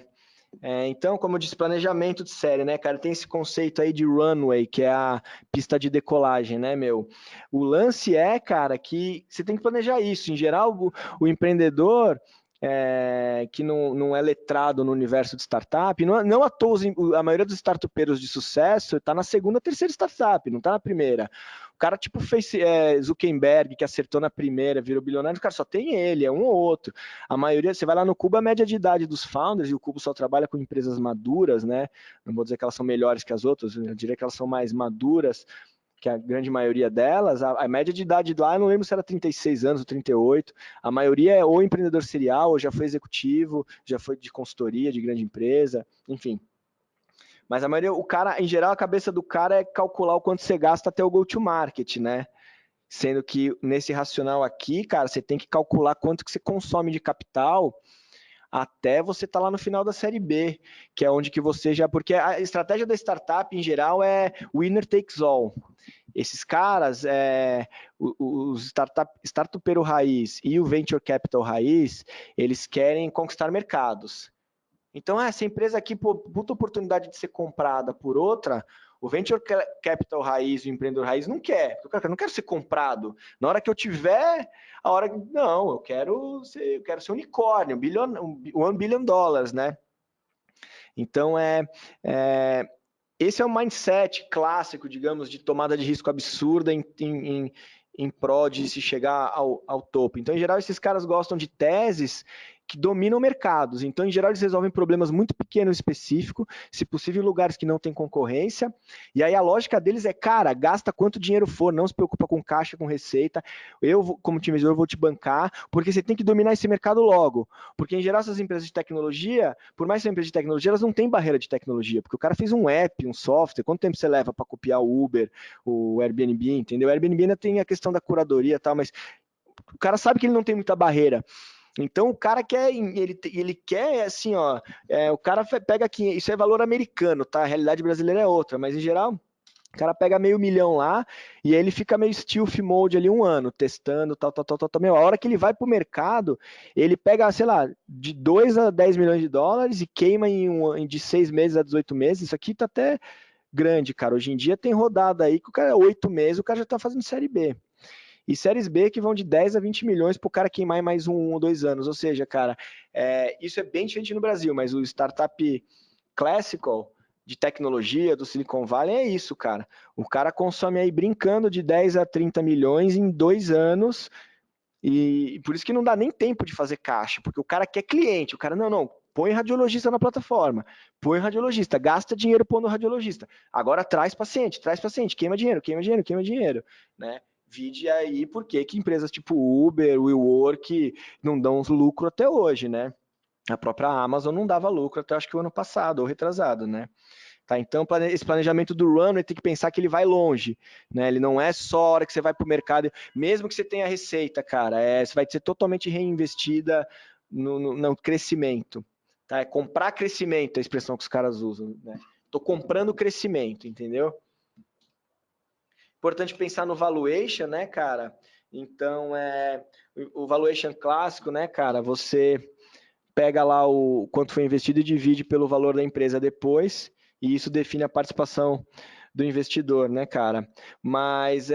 Então, como eu disse, planejamento de série, né, cara? Tem esse conceito aí de runway, que é a pista de decolagem, né, meu? O lance é, cara, que você tem que planejar isso. Em geral, o empreendedor que não é letrado no universo de startup, não à toa, a maioria dos startupeiros de sucesso está na segunda, terceira startup, não está na primeira. O cara tipo fez Zuckerberg, que acertou na primeira, virou bilionário, o cara só tem ele, é um ou outro. A maioria, você vai lá no Cubo, a média de idade dos founders, e o Cubo só trabalha com empresas maduras, né? Não vou dizer que elas são melhores que as outras, eu diria que elas são mais maduras que a grande maioria delas. A média de idade lá, eu não lembro se era 36 anos ou 38, a maioria é ou empreendedor serial, ou já foi executivo, já foi de consultoria, de grande empresa, enfim. Mas a maioria, o cara, em geral, a cabeça do cara é calcular o quanto você gasta até o go-to-market, né? Sendo que nesse racional aqui, cara, você tem que calcular quanto que você consome de capital até você estar lá no final da série B, que é onde que você já... Porque a estratégia da startup, em geral, é winner takes all. Esses caras, os startupeiro raiz e o venture capital raiz, eles querem conquistar mercados. Então, essa empresa aqui, puta oportunidade de ser comprada por outra, o venture capital raiz, o empreendedor raiz não quer. Eu não quero ser comprado. Na hora que eu tiver, não, eu quero ser unicórnio, $1 billion, né? Então, esse é o mindset clássico, digamos, de tomada de risco absurda em prol de se chegar ao topo. Então, em geral, esses caras gostam de teses que dominam mercados. Então, em geral, eles resolvem problemas muito pequenos e específicos, se possível, em lugares que não tem concorrência. E aí a lógica deles é, cara, gasta quanto dinheiro for, não se preocupa com caixa, com receita. Eu, como time investidor, vou te bancar, porque você tem que dominar esse mercado logo. Porque, em geral, essas empresas de tecnologia, por mais que sejam empresas de tecnologia, elas não têm barreira de tecnologia, porque o cara fez um app, um software, quanto tempo você leva para copiar o Uber, o Airbnb, entendeu? O Airbnb ainda tem a questão da curadoria e tal, mas o cara sabe que ele não tem muita barreira. Então o cara quer, ele quer assim, ó, o cara pega aqui, isso é valor americano, tá? A realidade brasileira é outra, mas em geral o cara pega $500 mil lá e aí ele fica meio stealth mode ali 1 ano, testando, tal. Meu, a hora que ele vai pro mercado, ele pega, sei lá, de 2 a 10 milhões de dólares e queima de 6 meses a 18 meses. Isso aqui tá até grande, cara. Hoje em dia tem rodada aí que o cara, 8 meses, o cara já tá fazendo série B. E séries B que vão de 10 a 20 milhões para o cara queimar em mais 1 ou 2 anos. Ou seja, cara, isso é bem diferente no Brasil, mas o startup classical de tecnologia do Silicon Valley é isso, cara. O cara consome aí brincando de 10 a 30 milhões em 2 anos, e por isso que não dá nem tempo de fazer caixa, porque o cara quer cliente, o cara, não, põe radiologista na plataforma, põe radiologista, gasta dinheiro pondo radiologista, agora traz paciente, queima dinheiro, né? Vide aí por que empresas tipo Uber, WeWork não dão lucro até hoje, né? A própria Amazon não dava lucro até acho que o ano passado, ou retrasado, né? Tá, então, esse planejamento do runway tem que pensar que ele vai longe, né? Ele não é só a hora que você vai para o mercado, mesmo que você tenha receita, cara, você vai ser totalmente reinvestida no crescimento. Tá? É comprar crescimento, a expressão que os caras usam, né? Tô comprando crescimento, entendeu? Importante pensar no valuation, né, cara? Então, o valuation clássico, né, cara? Você pega lá o quanto foi investido e divide pelo valor da empresa depois, e isso define a participação do investidor, né, cara? Mas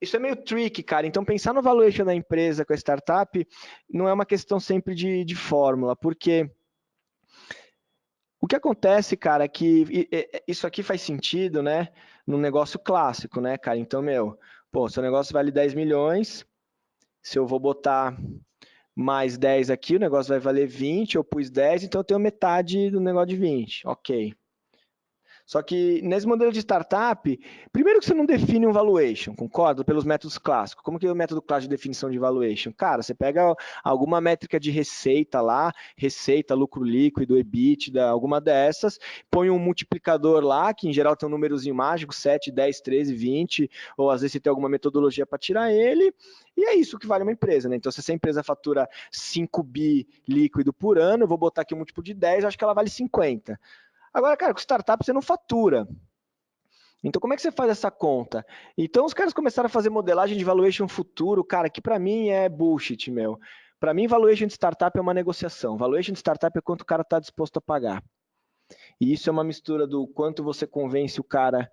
isso é meio tricky, cara. Então, pensar no valuation da empresa com a startup não é uma questão sempre de fórmula, porque o que acontece, cara, é que isso aqui faz sentido, né, num negócio clássico, né, cara? Então, seu negócio vale 10 milhões, se eu vou botar mais 10 aqui, o negócio vai valer 20, eu pus 10, então eu tenho metade do negócio de 20, ok. Só que nesse modelo de startup, primeiro que você não define um valuation, concorda? Pelos métodos clássicos. Como que é o método clássico de definição de valuation? Cara, você pega alguma métrica de receita lá, receita, lucro líquido, EBITDA, alguma dessas, põe um multiplicador lá, que em geral tem um númerozinho mágico, 7, 10, 13, 20, ou às vezes você tem alguma metodologia para tirar ele, e é isso que vale uma empresa, né? Então, se essa empresa fatura 5 bi líquido por ano, eu vou botar aqui um múltiplo de 10, eu acho que ela vale 50. Agora, cara, com startup você não fatura. Então, como é que você faz essa conta? Então, os caras começaram a fazer modelagem de valuation futuro, cara, que para mim é bullshit, meu. Para mim, valuation de startup é uma negociação. Valuation de startup é quanto o cara está disposto a pagar. E isso é uma mistura do quanto você convence o cara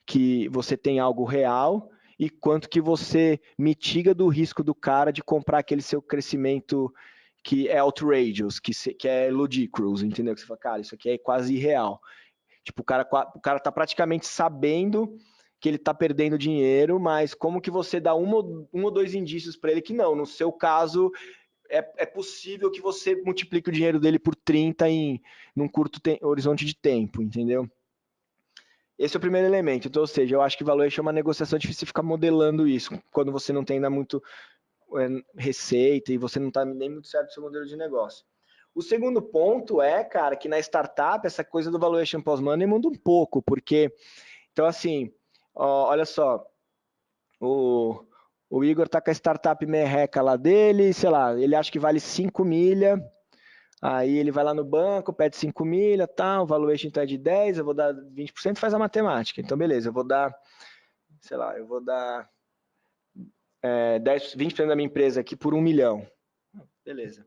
que você tem algo real e quanto que você mitiga do risco do cara de comprar aquele seu crescimento que é outrageous, que é ludicrous, entendeu? Que você fala, cara, isso aqui é quase irreal. Tipo, o cara tá praticamente sabendo que ele tá perdendo dinheiro, mas como que você dá um ou dois indícios para ele que não, no seu caso, é possível que você multiplique o dinheiro dele por 30 num curto horizonte de tempo, entendeu? Esse é o primeiro elemento. Então, ou seja, eu acho que valuation é uma negociação difícil ficar modelando isso, quando você não tem ainda muito receita e você não está nem muito certo do seu modelo de negócio. O segundo ponto é, cara, que na startup essa coisa do valuation post-money muda um pouco, porque, então assim, ó, olha só, o Igor tá com a startup merreca lá dele, sei lá, ele acha que vale 5 milha, aí ele vai lá no banco, pede 5 milha, tá, o valuation então é de 10, eu vou dar 20%, faz a matemática. Então, beleza, eu vou dar, sei lá, eu vou dar 20% da minha empresa aqui por 1 milhão. Beleza.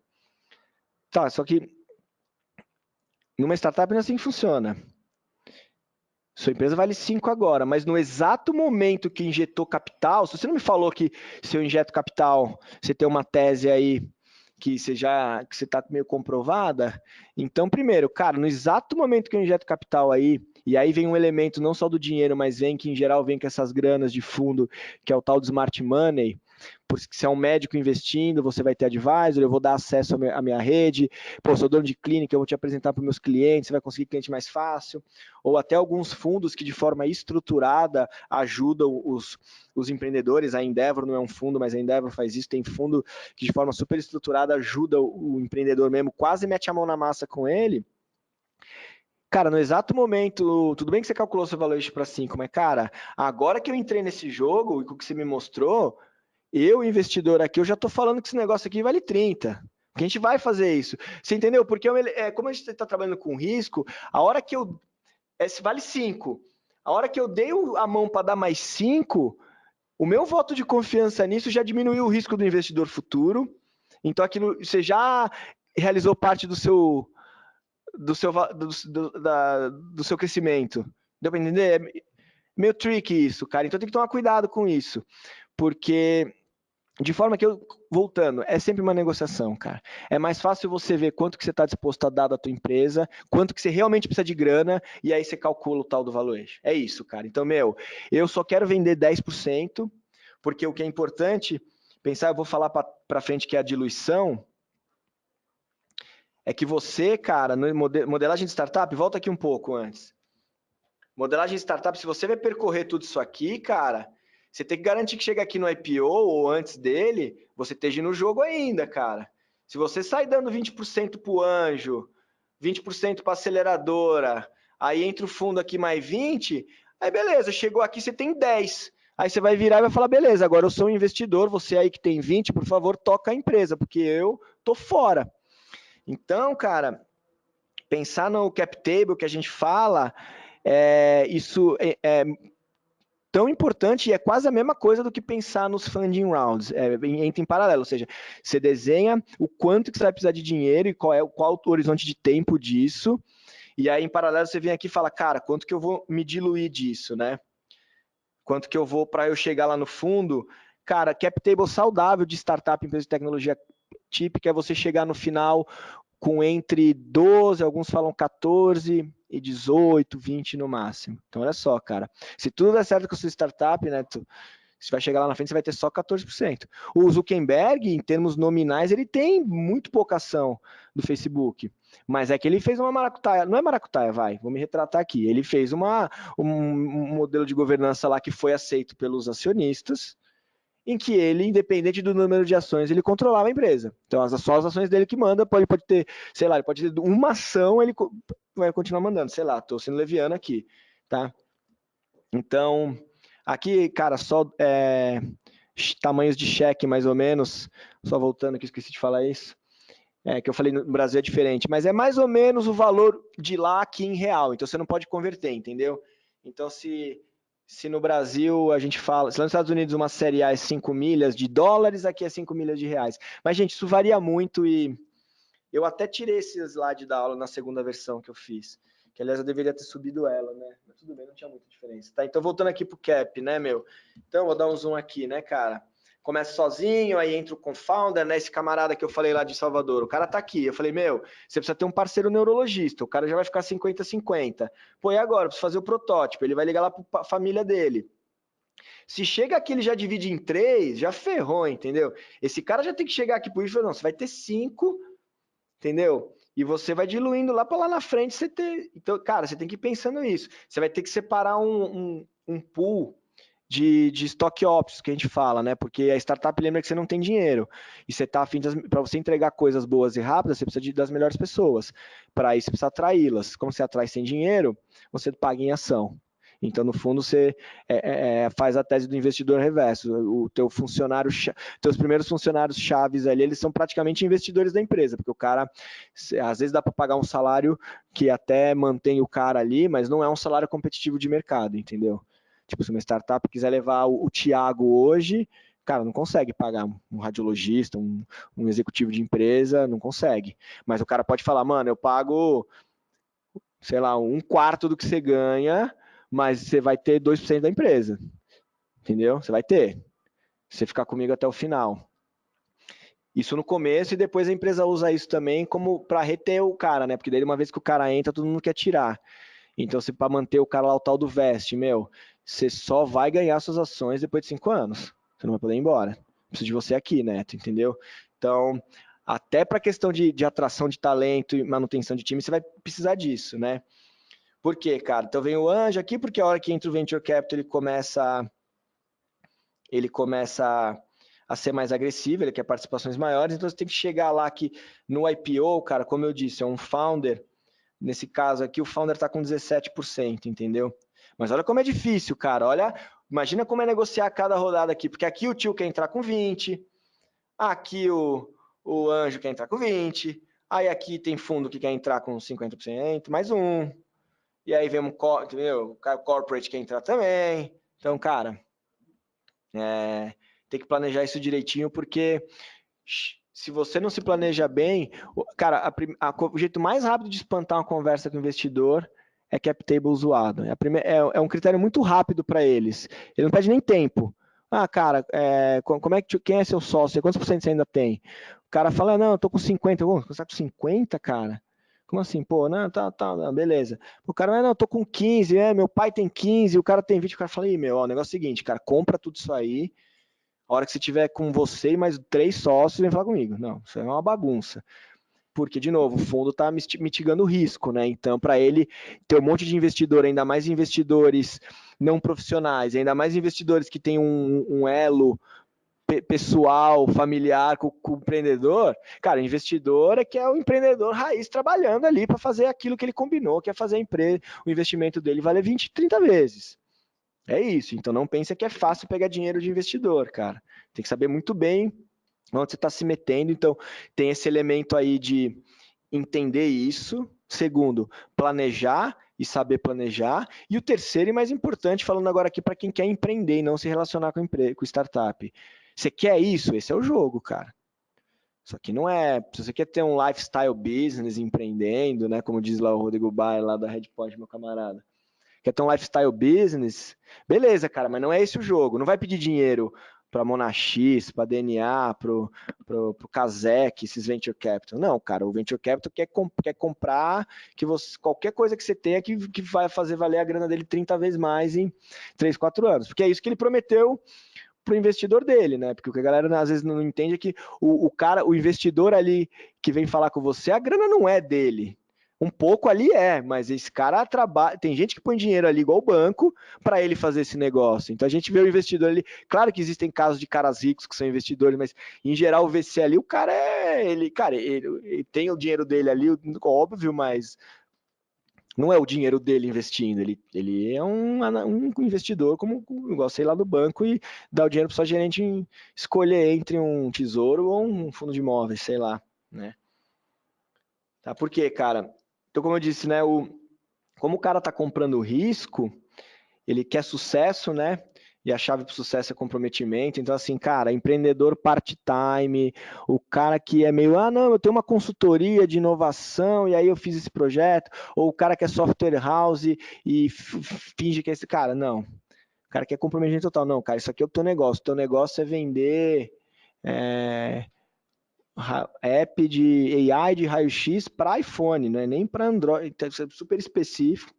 Tá, só que numa startup não é assim que funciona. Sua empresa vale 5 agora, mas no exato momento que injetou capital, se você não me falou que se eu injeto capital, você tem uma tese aí que você está meio comprovada, então primeiro, cara, no exato momento que eu injeto capital aí, e aí vem um elemento não só do dinheiro, mas vem que em geral vem com essas granas de fundo, que é o tal do smart money, porque se é um médico investindo, você vai ter advisor, eu vou dar acesso à minha rede, pô, sou dono de clínica, eu vou te apresentar para os meus clientes, você vai conseguir cliente mais fácil, ou até alguns fundos que de forma estruturada ajudam os empreendedores, a Endeavor não é um fundo, mas a Endeavor faz isso, tem fundo que de forma super estruturada ajuda o empreendedor mesmo, quase mete a mão na massa com ele. Cara, no exato momento, tudo bem que você calculou seu valuation para 5, mas cara, agora que eu entrei nesse jogo e com o que você me mostrou, eu, investidor aqui, eu já estou falando que esse negócio aqui vale 30. Porque a gente vai fazer isso. Você entendeu? Porque como a gente está trabalhando com risco, a hora que eu. Esse vale 5. A hora que eu dei a mão para dar mais 5, o meu voto de confiança nisso já diminuiu o risco do investidor futuro. Então, aquilo, você já realizou parte do seu crescimento. Deu para entender? É meio tricky isso, cara. Então tem que tomar cuidado com isso. Porque de forma que voltando, é sempre uma negociação, cara. É mais fácil você ver quanto que você está disposto a dar da tua empresa, quanto que você realmente precisa de grana, e aí você calcula o tal do valuation. É isso, cara. Então, eu só quero vender 10%, porque o que é importante, pensar, eu vou falar para frente que é a diluição, é que você, cara, no modelagem de startup, volta aqui um pouco antes. Modelagem de startup, se você vai percorrer tudo isso aqui, cara, você tem que garantir que chega aqui no IPO ou antes dele, você esteja no jogo ainda, cara. Se você sai dando 20% para o anjo, 20% para a aceleradora, aí entra o fundo aqui mais 20%, aí beleza, chegou aqui, você tem 10%. Aí você vai virar e vai falar, beleza, agora eu sou um investidor, você aí que tem 20%, por favor, toca a empresa, porque eu tô fora. Então, cara, pensar no cap table que a gente fala, isso é tão importante e é quase a mesma coisa do que pensar nos funding rounds, entra em paralelo, ou seja, você desenha o quanto que você vai precisar de dinheiro e qual o horizonte de tempo disso, e aí em paralelo você vem aqui e fala, cara, quanto que eu vou me diluir disso, né? Quanto que eu vou para eu chegar lá no fundo? Cara, cap table saudável de startup, empresa de tecnologia típica é você chegar no final com entre 12, alguns falam 14 e 18, 20 no máximo. Então, olha só, cara. Se tudo der certo com a sua startup, né, Você vai chegar lá na frente, você vai ter só 14%. O Zuckerberg, em termos nominais, ele tem muito pouca ação do Facebook. Mas é que ele fez uma maracutaia, não é maracutaia, vou me retratar aqui. Ele fez um modelo de governança lá que foi aceito pelos acionistas, em que ele, independente do número de ações, ele controlava a empresa. Então, só as ações dele que manda, pode ter, sei lá, ele pode ter uma ação, ele vai continuar mandando, sei lá, estou sendo leviano aqui, tá? Então, aqui, cara, só tamanhos de cheque, mais ou menos, só voltando aqui, esqueci de falar isso, que eu falei no Brasil é diferente, mas é mais ou menos o valor de lá aqui em real, então você não pode converter, entendeu? Então, se no Brasil a gente fala, se lá nos Estados Unidos uma série A é 5 milhas de dólares, aqui é 5 milhas de reais. Mas, gente, isso varia muito e eu até tirei esse slide da aula na segunda versão que eu fiz, que aliás eu deveria ter subido ela, né? Mas tudo bem, não tinha muita diferença. Tá, então voltando aqui pro cap, né, meu? Então vou dar um zoom aqui, né, cara? Começa sozinho, aí entra o co-founder, né? Esse camarada que eu falei lá de Salvador, o cara tá aqui. Eu falei, meu, você precisa ter um parceiro neurologista, o cara já vai ficar 50-50. Pô, e agora? Eu preciso fazer o protótipo, ele vai ligar lá pra família dele. Se chega aqui, ele já divide em 3, já ferrou, entendeu? Esse cara já tem que chegar aqui pro isso e falar, não, você vai ter 5, entendeu? E você vai diluindo lá para lá na frente você ter. Então, cara, você tem que ir pensando nisso. Você vai ter que separar um pool de stock options que a gente fala, né? Porque a startup lembra que você não tem dinheiro. E você tá afim para você entregar coisas boas e rápidas, você precisa das melhores pessoas. Para isso, você precisa atraí-las. Como você atrai sem dinheiro, você paga em ação. Então, no fundo, você faz a tese do investidor reverso. O teu funcionário, teus primeiros funcionários chaves ali, eles são praticamente investidores da empresa, porque o cara, às vezes dá para pagar um salário que até mantém o cara ali, mas não é um salário competitivo de mercado, entendeu? Tipo, se uma startup quiser levar o Thiago hoje, cara, não consegue pagar um radiologista, um executivo de empresa, não consegue. Mas o cara pode falar, mano, eu pago, sei lá, 1/4 do que você ganha, mas você vai ter 2% da empresa, entendeu? Você vai ter. Se você ficar comigo até o final. Isso no começo e depois a empresa usa isso também como para reter o cara, né? Porque daí uma vez que o cara entra, todo mundo quer tirar. Então, se para manter o cara lá, o tal do veste, meu, você só vai ganhar suas ações depois de 5 anos. Você não vai poder ir embora. Preciso de você aqui, Neto, entendeu? Então, até para a questão de atração de talento e manutenção de time, você vai precisar disso, né? Por quê, cara? Então vem o anjo aqui, porque a hora que entra o Venture Capital, ele começa a ser mais agressivo, ele quer participações maiores, então você tem que chegar lá que no IPO, cara, como eu disse, é um founder, nesse caso aqui o founder está com 17%, entendeu? Mas olha como é difícil, cara, olha, imagina como é negociar cada rodada aqui, porque aqui o tio quer entrar com 20, aqui o anjo quer entrar com 20, aí aqui tem fundo que quer entrar com 50%, mais um, e aí vem entendeu? O corporate quer entrar também, então, cara, tem que planejar isso direitinho, porque se você não se planeja bem, cara, o jeito mais rápido de espantar uma conversa com o investidor é cap table zoado. É um critério muito rápido para eles. Ele não pede nem tempo. Ah, cara, quem é seu sócio? Quantos por cento você ainda tem? O cara fala, não, eu tô com 50. Você tá com 50, cara? Como assim? Pô, não, tá, não, beleza. O cara, não, eu tô com 15, meu pai tem 15, o cara tem 20. O cara fala, meu, ó, o negócio é o seguinte, cara, compra tudo isso aí, a hora que você tiver com você e mais 3 sócios, vem falar comigo. Não, isso é uma bagunça. Porque, de novo, o fundo está mitigando o risco, né? Então, para ele ter um monte de investidor, ainda mais investidores não profissionais, ainda mais investidores que têm um elo pessoal, familiar com o empreendedor, cara, investidor é que é o empreendedor raiz trabalhando ali para fazer aquilo que ele combinou, que é fazer a empresa, o investimento dele valer 20, 30 vezes. É isso, então não pense que é fácil pegar dinheiro de investidor, cara. Tem que saber muito bem onde você está se metendo, então tem esse elemento aí de entender isso. Segundo, planejar e saber planejar. E o terceiro e mais importante, falando agora aqui para quem quer empreender e não se relacionar com startup. Você quer isso? Esse é o jogo, cara. Só que não é. Se você quer ter um lifestyle business empreendendo, né? Como diz lá o Rodrigo Baia, lá da Redpoint, meu camarada. Quer ter um lifestyle business? Beleza, cara, mas não é esse o jogo. Não vai pedir dinheiro para Monax, para DNA, pro Kazek, esses venture capital. Não, cara, o venture capital quer comprar qualquer coisa que você tenha que vai fazer valer a grana dele 30 vezes mais em 3, 4 anos. Porque é isso que ele prometeu para o investidor dele, né? Porque o que a galera às vezes não entende é que o investidor ali que vem falar com você, a grana não é dele. Um pouco ali mas esse cara trabalha. Tem gente que põe dinheiro ali, igual o banco, para ele fazer esse negócio. Então a gente vê o investidor ali. Claro que existem casos de caras ricos que são investidores, mas em geral o VC ali, o cara ele tem o dinheiro dele ali, óbvio, mas não é o dinheiro dele investindo, ele é um investidor, como igual sei lá do banco, e dá o dinheiro para o seu gerente escolher entre um tesouro ou um fundo de imóveis, sei lá, né? Tá, por quê, cara? Então, como eu disse, né, como o cara está comprando risco, ele quer sucesso, né? E a chave para o sucesso é comprometimento. Então, assim, cara, empreendedor part-time, o cara que é meio, não, eu tenho uma consultoria de inovação e aí eu fiz esse projeto, ou o cara que é software house e finge que é esse cara, não. O cara quer comprometimento total. Não, cara, isso aqui é o teu negócio. O teu negócio é vender app de AI de raio-x para iPhone, não é nem para Android, é super específico.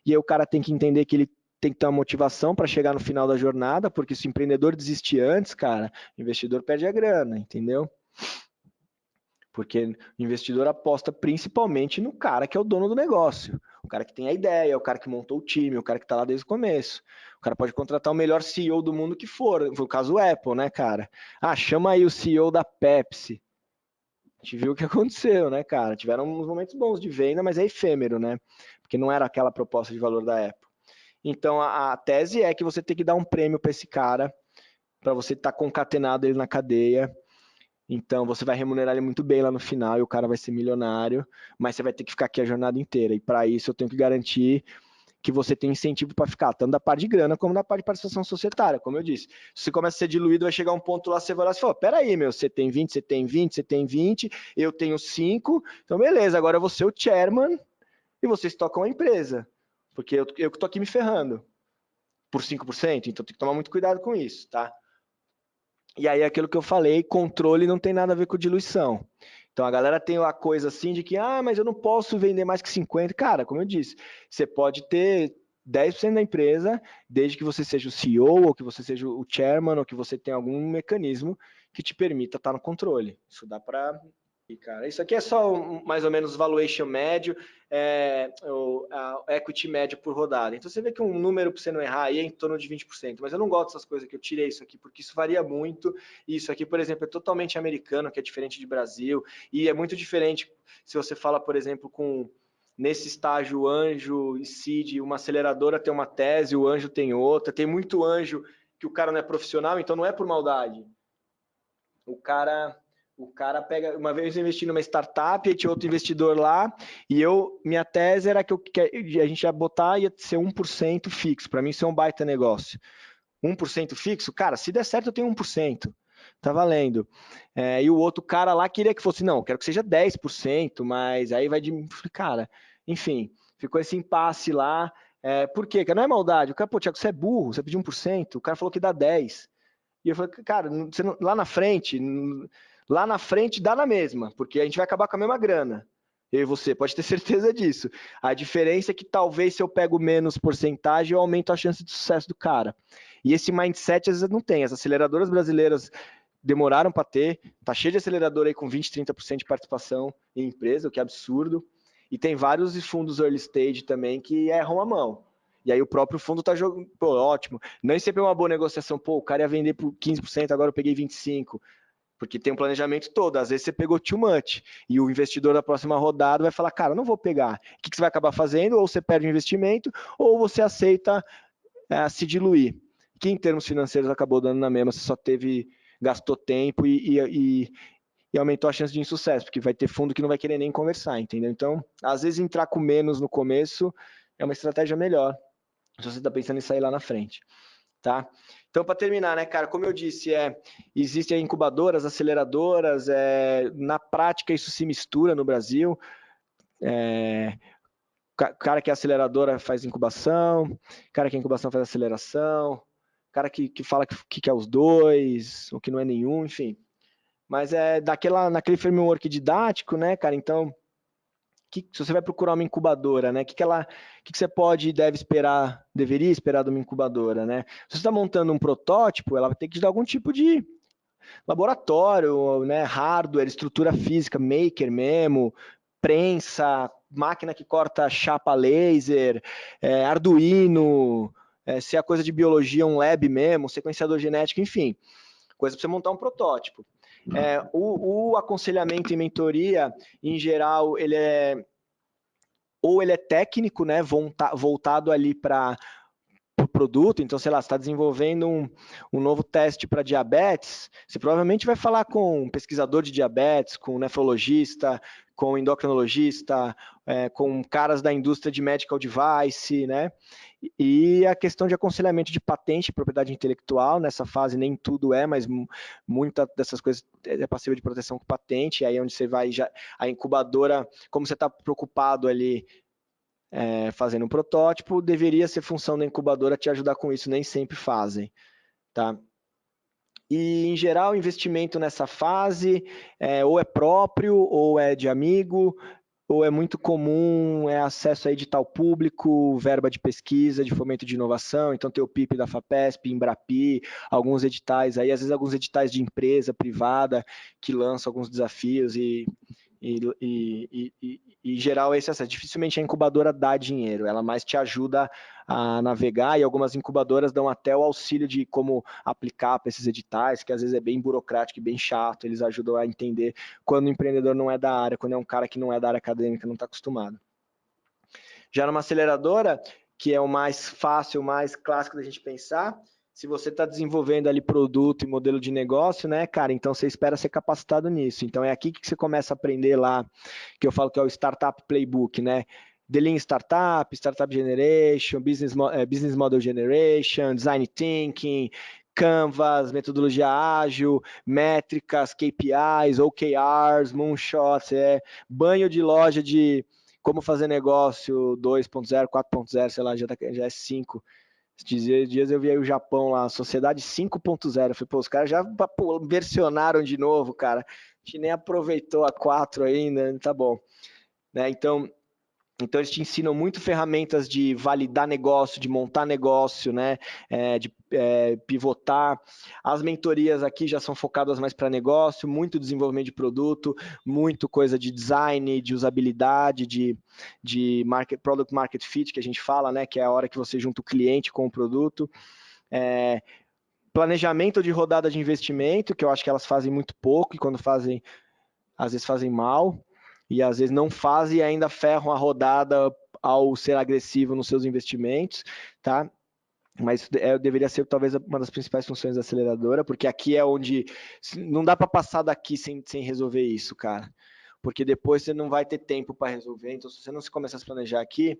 E aí o cara tem que entender que ele tem que ter uma motivação para chegar no final da jornada, porque se o empreendedor desistir antes, cara, o investidor perde a grana, entendeu? Porque o investidor aposta principalmente no cara que é o dono do negócio, o cara que tem a ideia, o cara que montou o time, o cara que está lá desde o começo. O cara pode contratar o melhor CEO do mundo que for, foi o caso do Apple, né, cara? Chama aí o CEO da Pepsi. A gente viu o que aconteceu, né, cara? Tiveram uns momentos bons de venda, mas é efêmero, né? Porque não era aquela proposta de valor da Apple. Então, a tese é que você tem que dar um prêmio para esse cara, para você estar concatenado ele na cadeia. Então, você vai remunerar ele muito bem lá no final e o cara vai ser milionário, mas você vai ter que ficar aqui a jornada inteira. E para isso, eu tenho que garantir que você tem incentivo para ficar, tanto da parte de grana como da parte de participação societária, como eu disse. Se você começa a ser diluído, vai chegar um ponto lá, você vai lá e fala, peraí, meu, você tem 20, você tem 20, você tem 20, eu tenho 5, então beleza, agora eu vou ser o chairman e vocês tocam a empresa, porque eu que estou aqui me ferrando por 5%, então tem que tomar muito cuidado com isso, tá? E aí aquilo que eu falei, controle não tem nada a ver com diluição. Então a galera tem uma coisa assim de que, mas eu não posso vender mais que 50%. Cara, como eu disse, você pode ter 10% da empresa, desde que você seja o CEO, ou que você seja o chairman, ou que você tenha algum mecanismo que te permita estar no controle. Isso dá para... Cara, isso aqui é só mais ou menos valuation médio, o equity médio por rodada. Então você vê que um número para você não errar aí é em torno de 20%, mas eu não gosto dessas coisas que eu tirei isso aqui, porque isso varia muito. E isso aqui, por exemplo, é totalmente americano, que é diferente de Brasil, e é muito diferente se você fala, por exemplo, nesse estágio anjo e seed, uma aceleradora tem uma tese, o anjo tem outra, tem muito anjo que o cara não é profissional, então não é por maldade. O cara pega, uma vez eu investi numa startup, e tinha outro investidor lá, e minha tese era que a gente ia botar, ia ser 1% fixo, para mim isso é um baita negócio. 1% fixo, cara, se der certo eu tenho 1%, tá valendo. E o outro cara lá queria que fosse, não, quero que seja 10%, mas aí vai de, cara, enfim, ficou esse impasse lá. Por quê? Porque não é maldade, o cara, Thiago, você é burro, você pediu 1%, o cara falou que dá 10%. E eu falei, cara, lá na frente dá na mesma, porque a gente vai acabar com a mesma grana. Eu e você, pode ter certeza disso. A diferença é que talvez se eu pego menos porcentagem, eu aumento a chance de sucesso do cara. E esse mindset às vezes não tem. As aceleradoras brasileiras demoraram para ter, tá cheio de aceleradora aí com 20, 30% de participação em empresa, o que é absurdo. E tem vários fundos early stage também que erram a mão. E aí o próprio fundo tá jogando, ótimo. Nem sempre é uma boa negociação, o cara ia vender por 15%, agora eu peguei 25%. Porque tem um planejamento todo. Às vezes você pegou too much. E o investidor da próxima rodada vai falar, cara, não vou pegar. O que você vai acabar fazendo? Ou você perde o investimento, ou você aceita se diluir. Que em termos financeiros acabou dando na mesma, você só gastou tempo e aumentou a chance de insucesso, porque vai ter fundo que não vai querer nem conversar, entendeu? Então, às vezes entrar com menos no começo é uma estratégia melhor, se você está pensando em sair lá na frente, tá? Então, para terminar, né, cara, como eu disse, existem incubadoras, aceleradoras, na prática isso se mistura no Brasil, cara que é aceleradora faz incubação, cara que é incubação faz aceleração, cara que fala que quer os dois, ou que não é nenhum, enfim. Mas naquele framework didático, né, cara, então se você vai procurar uma incubadora, né? O que você pode e deveria esperar de uma incubadora, né? Se você está montando um protótipo, ela vai ter que te dar algum tipo de laboratório, né? Hardware, estrutura física, maker mesmo, prensa, máquina que corta chapa laser, Arduino, se é coisa de biologia, um lab mesmo, sequenciador genético, enfim, coisa para você montar um protótipo. O aconselhamento e mentoria, em geral, ele é técnico, né, voltado ali para o produto. Então, sei lá, você está desenvolvendo um novo teste para diabetes, você provavelmente vai falar com um pesquisador de diabetes, com um nefrologista, com um endocrinologista, com caras da indústria de medical device, né? E a questão de aconselhamento de patente e propriedade intelectual, nessa fase nem tudo mas muita dessas coisas é passível de proteção com patente, aí é onde você vai, a incubadora, como você está preocupado ali fazendo um protótipo, deveria ser função da incubadora te ajudar com isso, nem sempre fazem, tá? E, em geral, o investimento nessa fase ou é próprio, ou é de amigo, ou é muito comum, acesso a edital público, verba de pesquisa, de fomento de inovação, então tem o PIP da FAPESP, Embrapi, alguns editais aí, às vezes alguns editais de empresa privada que lançam alguns desafios em geral, esse acesso. Dificilmente a incubadora dá dinheiro, ela mais te ajuda a navegar, e algumas incubadoras dão até o auxílio de como aplicar para esses editais, que às vezes é bem burocrático e bem chato, eles ajudam a entender quando o empreendedor não é da área, quando é um cara que não é da área acadêmica, não está acostumado. Já numa aceleradora, que é o mais fácil, o mais clássico da gente pensar, se você está desenvolvendo ali produto e modelo de negócio, né, cara, então você espera ser capacitado nisso. Então é aqui que você começa a aprender lá, que eu falo que é o Startup Playbook, né? The Lean Startup, Startup Generation, Business Model Generation, Design Thinking, Canvas, metodologia ágil, métricas, KPIs, OKRs, Moonshots, banho de loja de como fazer negócio 2.0, 4.0, sei lá, já é 5. Esses dias eu vi aí o Japão lá, Sociedade 5.0. Falei, pô, os caras já versionaram de novo, cara. A gente nem aproveitou a 4 ainda, tá bom. Né? Então, eles te ensinam muito ferramentas de validar negócio, de montar negócio, né? De pivotar. As mentorias aqui já são focadas mais para negócio, muito desenvolvimento de produto, muito coisa de design, de usabilidade, de product market fit, que a gente fala, né? Que é a hora que você junta o cliente com o produto. Planejamento de rodada de investimento, que eu acho que elas fazem muito pouco, e quando fazem, às vezes fazem mal, e às vezes não fazem e ainda ferram a rodada ao ser agressivo nos seus investimentos, tá? Mas deveria ser talvez uma das principais funções da aceleradora, porque aqui é onde não dá para passar daqui sem resolver isso, cara. Porque depois você não vai ter tempo para resolver, então se você não se começar a se planejar aqui,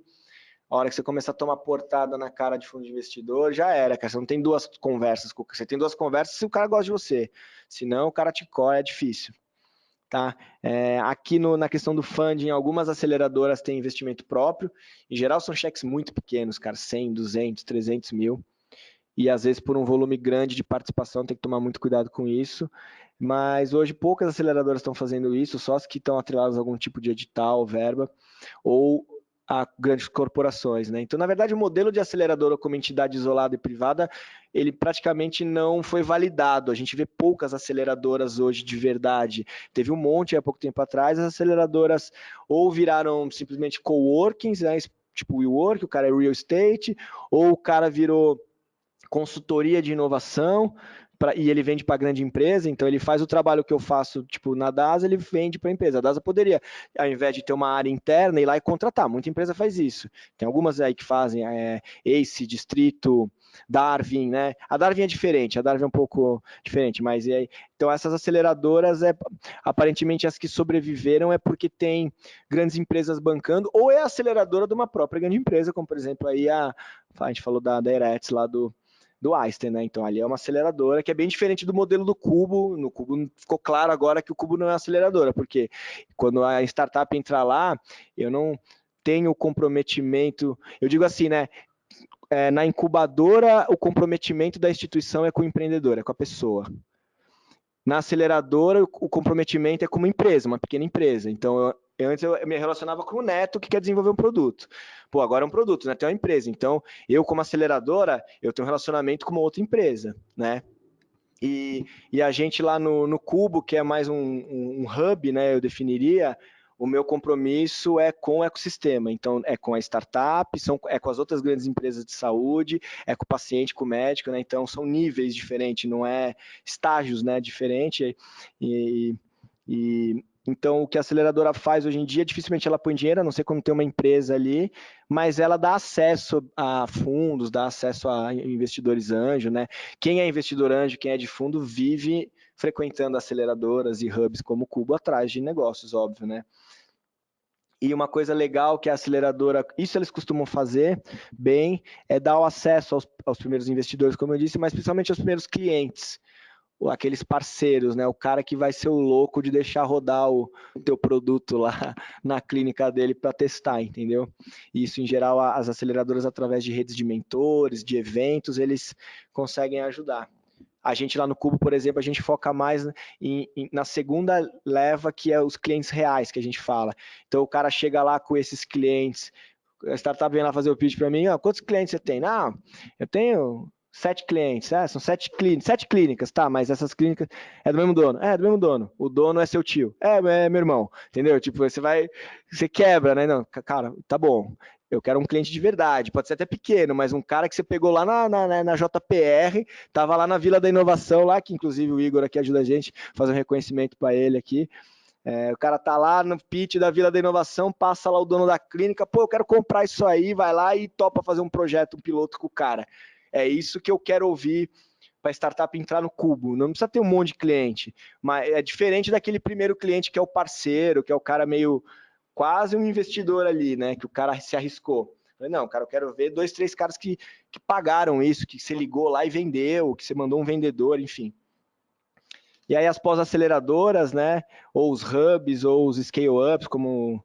a hora que você começar a tomar portada na cara de fundo de investidor, já era, cara. Você não tem duas conversas. Você tem duas conversas se o cara gosta de você. Senão, o cara te corre, é difícil. Tá? Aqui na questão do funding, algumas aceleradoras têm investimento próprio. Em geral, são cheques muito pequenos, cara. 100, 200, 300 mil. E, às vezes, por um volume grande de participação, tem que tomar muito cuidado com isso. Mas, hoje, poucas aceleradoras estão fazendo isso, só as que estão atreladas a algum tipo de edital, verba, ou a grandes corporações, né? Então, na verdade, o modelo de aceleradora como entidade isolada e privada, ele praticamente não foi validado. A gente vê poucas aceleradoras hoje de verdade. Teve um monte há pouco tempo atrás, as aceleradoras ou viraram simplesmente coworkings, né? Tipo WeWork, o cara é real estate, ou o cara virou consultoria de inovação, e ele vende para grande empresa, então ele faz o trabalho que eu faço, tipo, na DASA, ele vende para a empresa. A DASA poderia, ao invés de ter uma área interna, ir lá e contratar. Muita empresa faz isso. Tem algumas aí que fazem ACE, Distrito, Darwin, né? A Darwin é diferente, a Darwin é um pouco diferente, mas então essas aceleradoras, aparentemente as que sobreviveram é porque tem grandes empresas bancando, ou é a aceleradora de uma própria grande empresa, como por exemplo aí a gente falou da Eretz lá do Einstein, né? Então ali é uma aceleradora que é bem diferente do modelo do Cubo. No Cubo ficou claro agora que o Cubo não é aceleradora, porque quando a startup entrar lá, eu não tenho comprometimento, eu digo assim, né? Na incubadora, o comprometimento da instituição é com o empreendedor, é com a pessoa. Na aceleradora, o comprometimento é com uma empresa, uma pequena empresa. Então, antes eu me relacionava com o neto que quer desenvolver um produto. Pô, agora é um produto, né? Tem uma empresa. Então, eu como aceleradora, eu tenho um relacionamento com uma outra empresa, né? E a gente lá no Cubo, que é mais um hub, né? Eu definiria, o meu compromisso é com o ecossistema. Então, é com a startup, é com as outras grandes empresas de saúde, é com o paciente, com o médico, né? Então, são níveis diferentes, não é estágios, né? Diferente. Então, o que a aceleradora faz hoje em dia, dificilmente ela põe dinheiro, a não ser quando tem uma empresa ali, mas ela dá acesso a fundos, dá acesso a investidores anjo, né? Quem é investidor anjo, quem é de fundo, vive frequentando aceleradoras e hubs como o Cubo atrás de negócios, óbvio, né? E uma coisa legal que a aceleradora, isso eles costumam fazer bem, é dar o acesso aos primeiros investidores, como eu disse, mas principalmente aos primeiros clientes, aqueles parceiros, né? O cara que vai ser o louco de deixar rodar o teu produto lá na clínica dele para testar, entendeu? Isso, em geral, as aceleradoras, através de redes de mentores, de eventos, eles conseguem ajudar. A gente lá no Cubo, por exemplo, a gente foca mais na segunda leva, que é os clientes reais, que a gente fala. Então, o cara chega lá com esses clientes, a startup vem lá fazer o pitch para mim, quantos clientes você tem? Não, eu tenho 7 clientes, são 7 clínicas, tá, mas essas clínicas é do mesmo dono? É, do mesmo dono. O dono é seu tio. É meu irmão, entendeu? Tipo, você quebra, né? Não, cara, tá bom. Eu quero um cliente de verdade, pode ser até pequeno, mas um cara que você pegou lá na JPR, tava lá na Vila da Inovação, lá, que inclusive o Igor aqui ajuda a gente a fazer um reconhecimento para ele aqui. O cara tá lá no pitch da Vila da Inovação, passa lá o dono da clínica, pô, eu quero comprar isso aí, vai lá e topa fazer um projeto, um piloto com o cara. É isso que eu quero ouvir para a startup entrar no Cubo. Não precisa ter um monte de cliente, mas é diferente daquele primeiro cliente que é o parceiro, que é o cara meio quase um investidor ali, né? Que o cara se arriscou. Não, cara, eu quero ver 2, 3 caras que pagaram isso, que você ligou lá e vendeu, que você mandou um vendedor, enfim. E aí as pós-aceleradoras, né? Ou os hubs, ou os scale-ups, como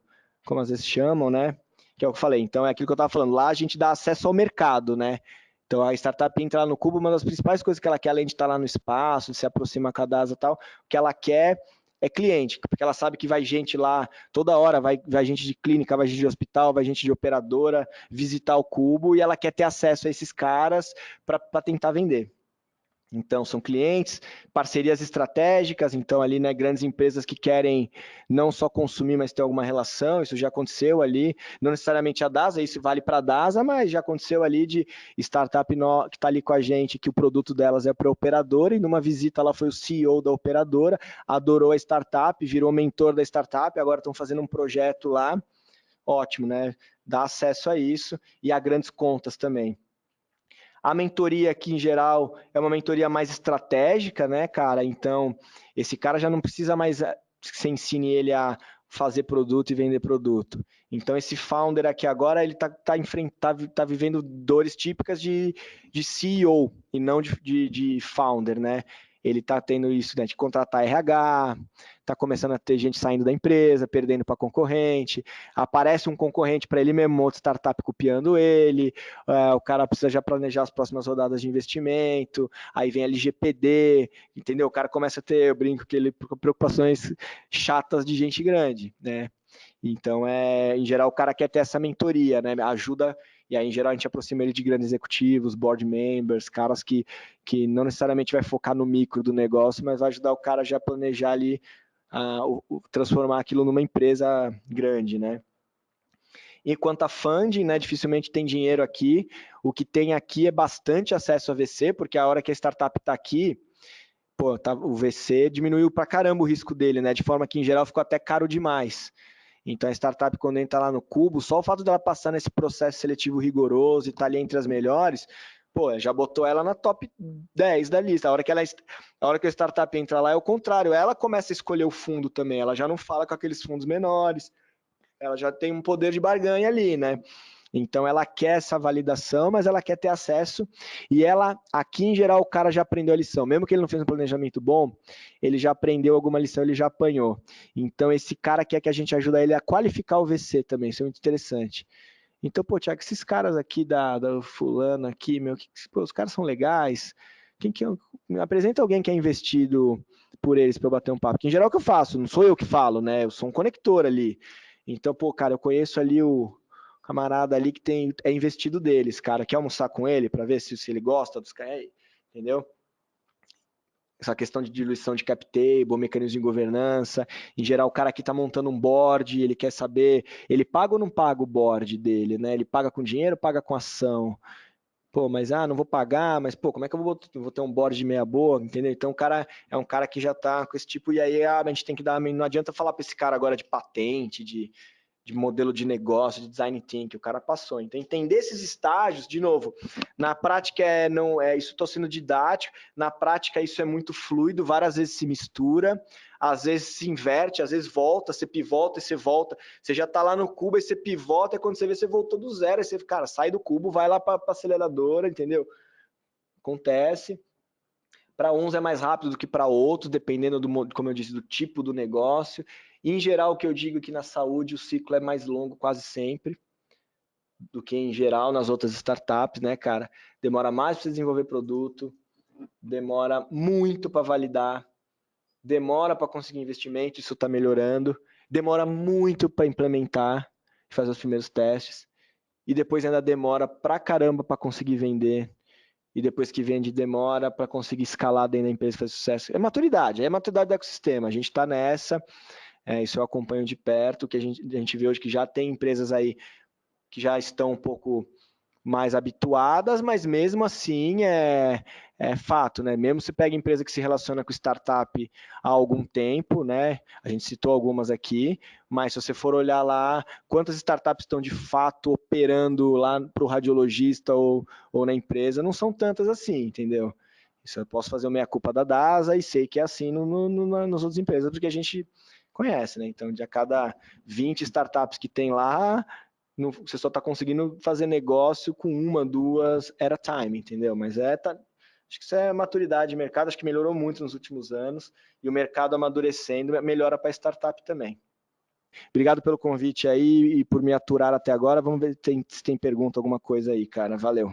às vezes chamam, né? Que é o que eu falei. Então é aquilo que eu estava falando. Lá a gente dá acesso ao mercado, né? Então a startup entra lá no Cubo, uma das principais coisas que ela quer, além de estar lá no espaço, de se aproximar com a DASA e tal, o que ela quer é cliente, porque ela sabe que vai gente lá toda hora, vai gente de clínica, vai gente de hospital, vai gente de operadora visitar o Cubo e ela quer ter acesso a esses caras para tentar vender. Então, são clientes, parcerias estratégicas, então ali, né, grandes empresas que querem não só consumir, mas ter alguma relação, isso já aconteceu ali, não necessariamente a DASA, isso vale para a DASA, mas já aconteceu ali de startup que está ali com a gente, que o produto delas é para a operadora, e numa visita lá foi o CEO da operadora, adorou a startup, virou mentor da startup, agora estão fazendo um projeto lá, ótimo, né, dá acesso a isso, e a grandes contas também. A mentoria aqui, em geral, é uma mentoria mais estratégica, né, cara? Então, esse cara já não precisa mais que você ensine ele a fazer produto e vender produto. Então, esse founder aqui agora, ele tá vivendo dores típicas de CEO e não de founder, né? Ele está tendo isso, né, de contratar RH, está começando a ter gente saindo da empresa, perdendo para concorrente, aparece um concorrente para ele mesmo, outra startup copiando ele, o cara precisa já planejar as próximas rodadas de investimento, aí vem LGPD, entendeu? O cara começa a ter, eu brinco que ele preocupações chatas de gente grande, né? Então, em geral, o cara quer ter essa mentoria, né? Ajuda, e aí, em geral, a gente aproxima ele de grandes executivos, board members, caras que não necessariamente vai focar no micro do negócio, mas vai ajudar o cara já a planejar ali, transformar aquilo numa empresa grande, né? E quanto a funding, né, dificilmente tem dinheiro aqui. O que tem aqui é bastante acesso a VC, porque a hora que a startup está aqui, o VC diminuiu para caramba o risco dele, né? De forma que, em geral, ficou até caro demais. Então, a startup, quando entra lá no Cubo, só o fato dela passar nesse processo seletivo rigoroso e estar ali entre as melhores, já botou ela na top 10 da lista. A hora que a startup entra lá é o contrário, ela começa a escolher o fundo também, ela já não fala com aqueles fundos menores, ela já tem um poder de barganha ali, né? Então ela quer essa validação, mas ela quer ter acesso, e ela, aqui em geral, o cara já aprendeu a lição, mesmo que ele não fez um planejamento bom, ele já aprendeu alguma lição, ele já apanhou. Então esse cara quer que a gente ajude ele a qualificar o VC também, isso é muito interessante. Então, Thiago, esses caras aqui da fulano aqui, os caras são legais, me apresenta alguém que é investido por eles para eu bater um papo. Porque, em geral, é o que eu faço, não sou eu que falo, né? Eu sou um conector ali. Então, pô, cara, eu conheço ali o camarada ali que é investido deles, cara. Quer almoçar com ele para ver se ele gosta dos caras, entendeu? Essa questão de diluição de cap table, mecanismo de governança, em geral o cara que está montando um board, ele quer saber, ele paga ou não paga o board dele, né? Ele paga com dinheiro, paga com ação. Pô, mas não vou pagar, mas pô, como é que eu vou ter um board de meia boa, entendeu? Então o cara é um cara que já está com esse tipo, e aí a gente tem que dar, não adianta falar para esse cara agora de patente, de modelo de negócio, de design thinking, o cara passou. Então, entender esses estágios, de novo, na prática isso estou sendo didático, na prática isso é muito fluido, várias vezes se mistura, às vezes se inverte, às vezes volta, você pivota e você volta, você já está lá no cubo, aí você pivota, e quando você vê, você voltou do zero, aí você, cara, sai do cubo, vai lá para a aceleradora, entendeu? Acontece. Para uns é mais rápido do que para outros, dependendo como eu disse, do tipo do negócio. Em geral, o que eu digo é que na saúde o ciclo é mais longo quase sempre do que em geral nas outras startups, né, cara? Demora mais para desenvolver produto, demora muito para validar, demora para conseguir investimento, isso está melhorando, demora muito para implementar, fazer os primeiros testes, e depois ainda demora pra caramba para conseguir vender, e depois que vende demora para conseguir escalar dentro da empresa e fazer sucesso. É maturidade do ecossistema, a gente está nessa, isso eu acompanho de perto, que a gente vê hoje que já tem empresas aí que já estão um pouco mais habituadas, mas mesmo assim é fato, né? Mesmo se pega empresa que se relaciona com startup há algum tempo, né? A gente citou algumas aqui, mas se você for olhar lá, quantas startups estão de fato operando lá para o radiologista ou na empresa, não são tantas assim, entendeu? Isso eu posso fazer o meia-culpa da DASA e sei que é assim nas outras empresas, porque a gente conhece, né? Então, de a cada 20 startups que tem lá, você só está conseguindo fazer negócio com uma, duas at a time, entendeu? Mas acho que isso é maturidade de mercado, acho que melhorou muito nos últimos anos, e o mercado amadurecendo melhora para a startup também. Obrigado pelo convite aí e por me aturar até agora. Vamos ver se tem pergunta, alguma coisa aí, cara. Valeu.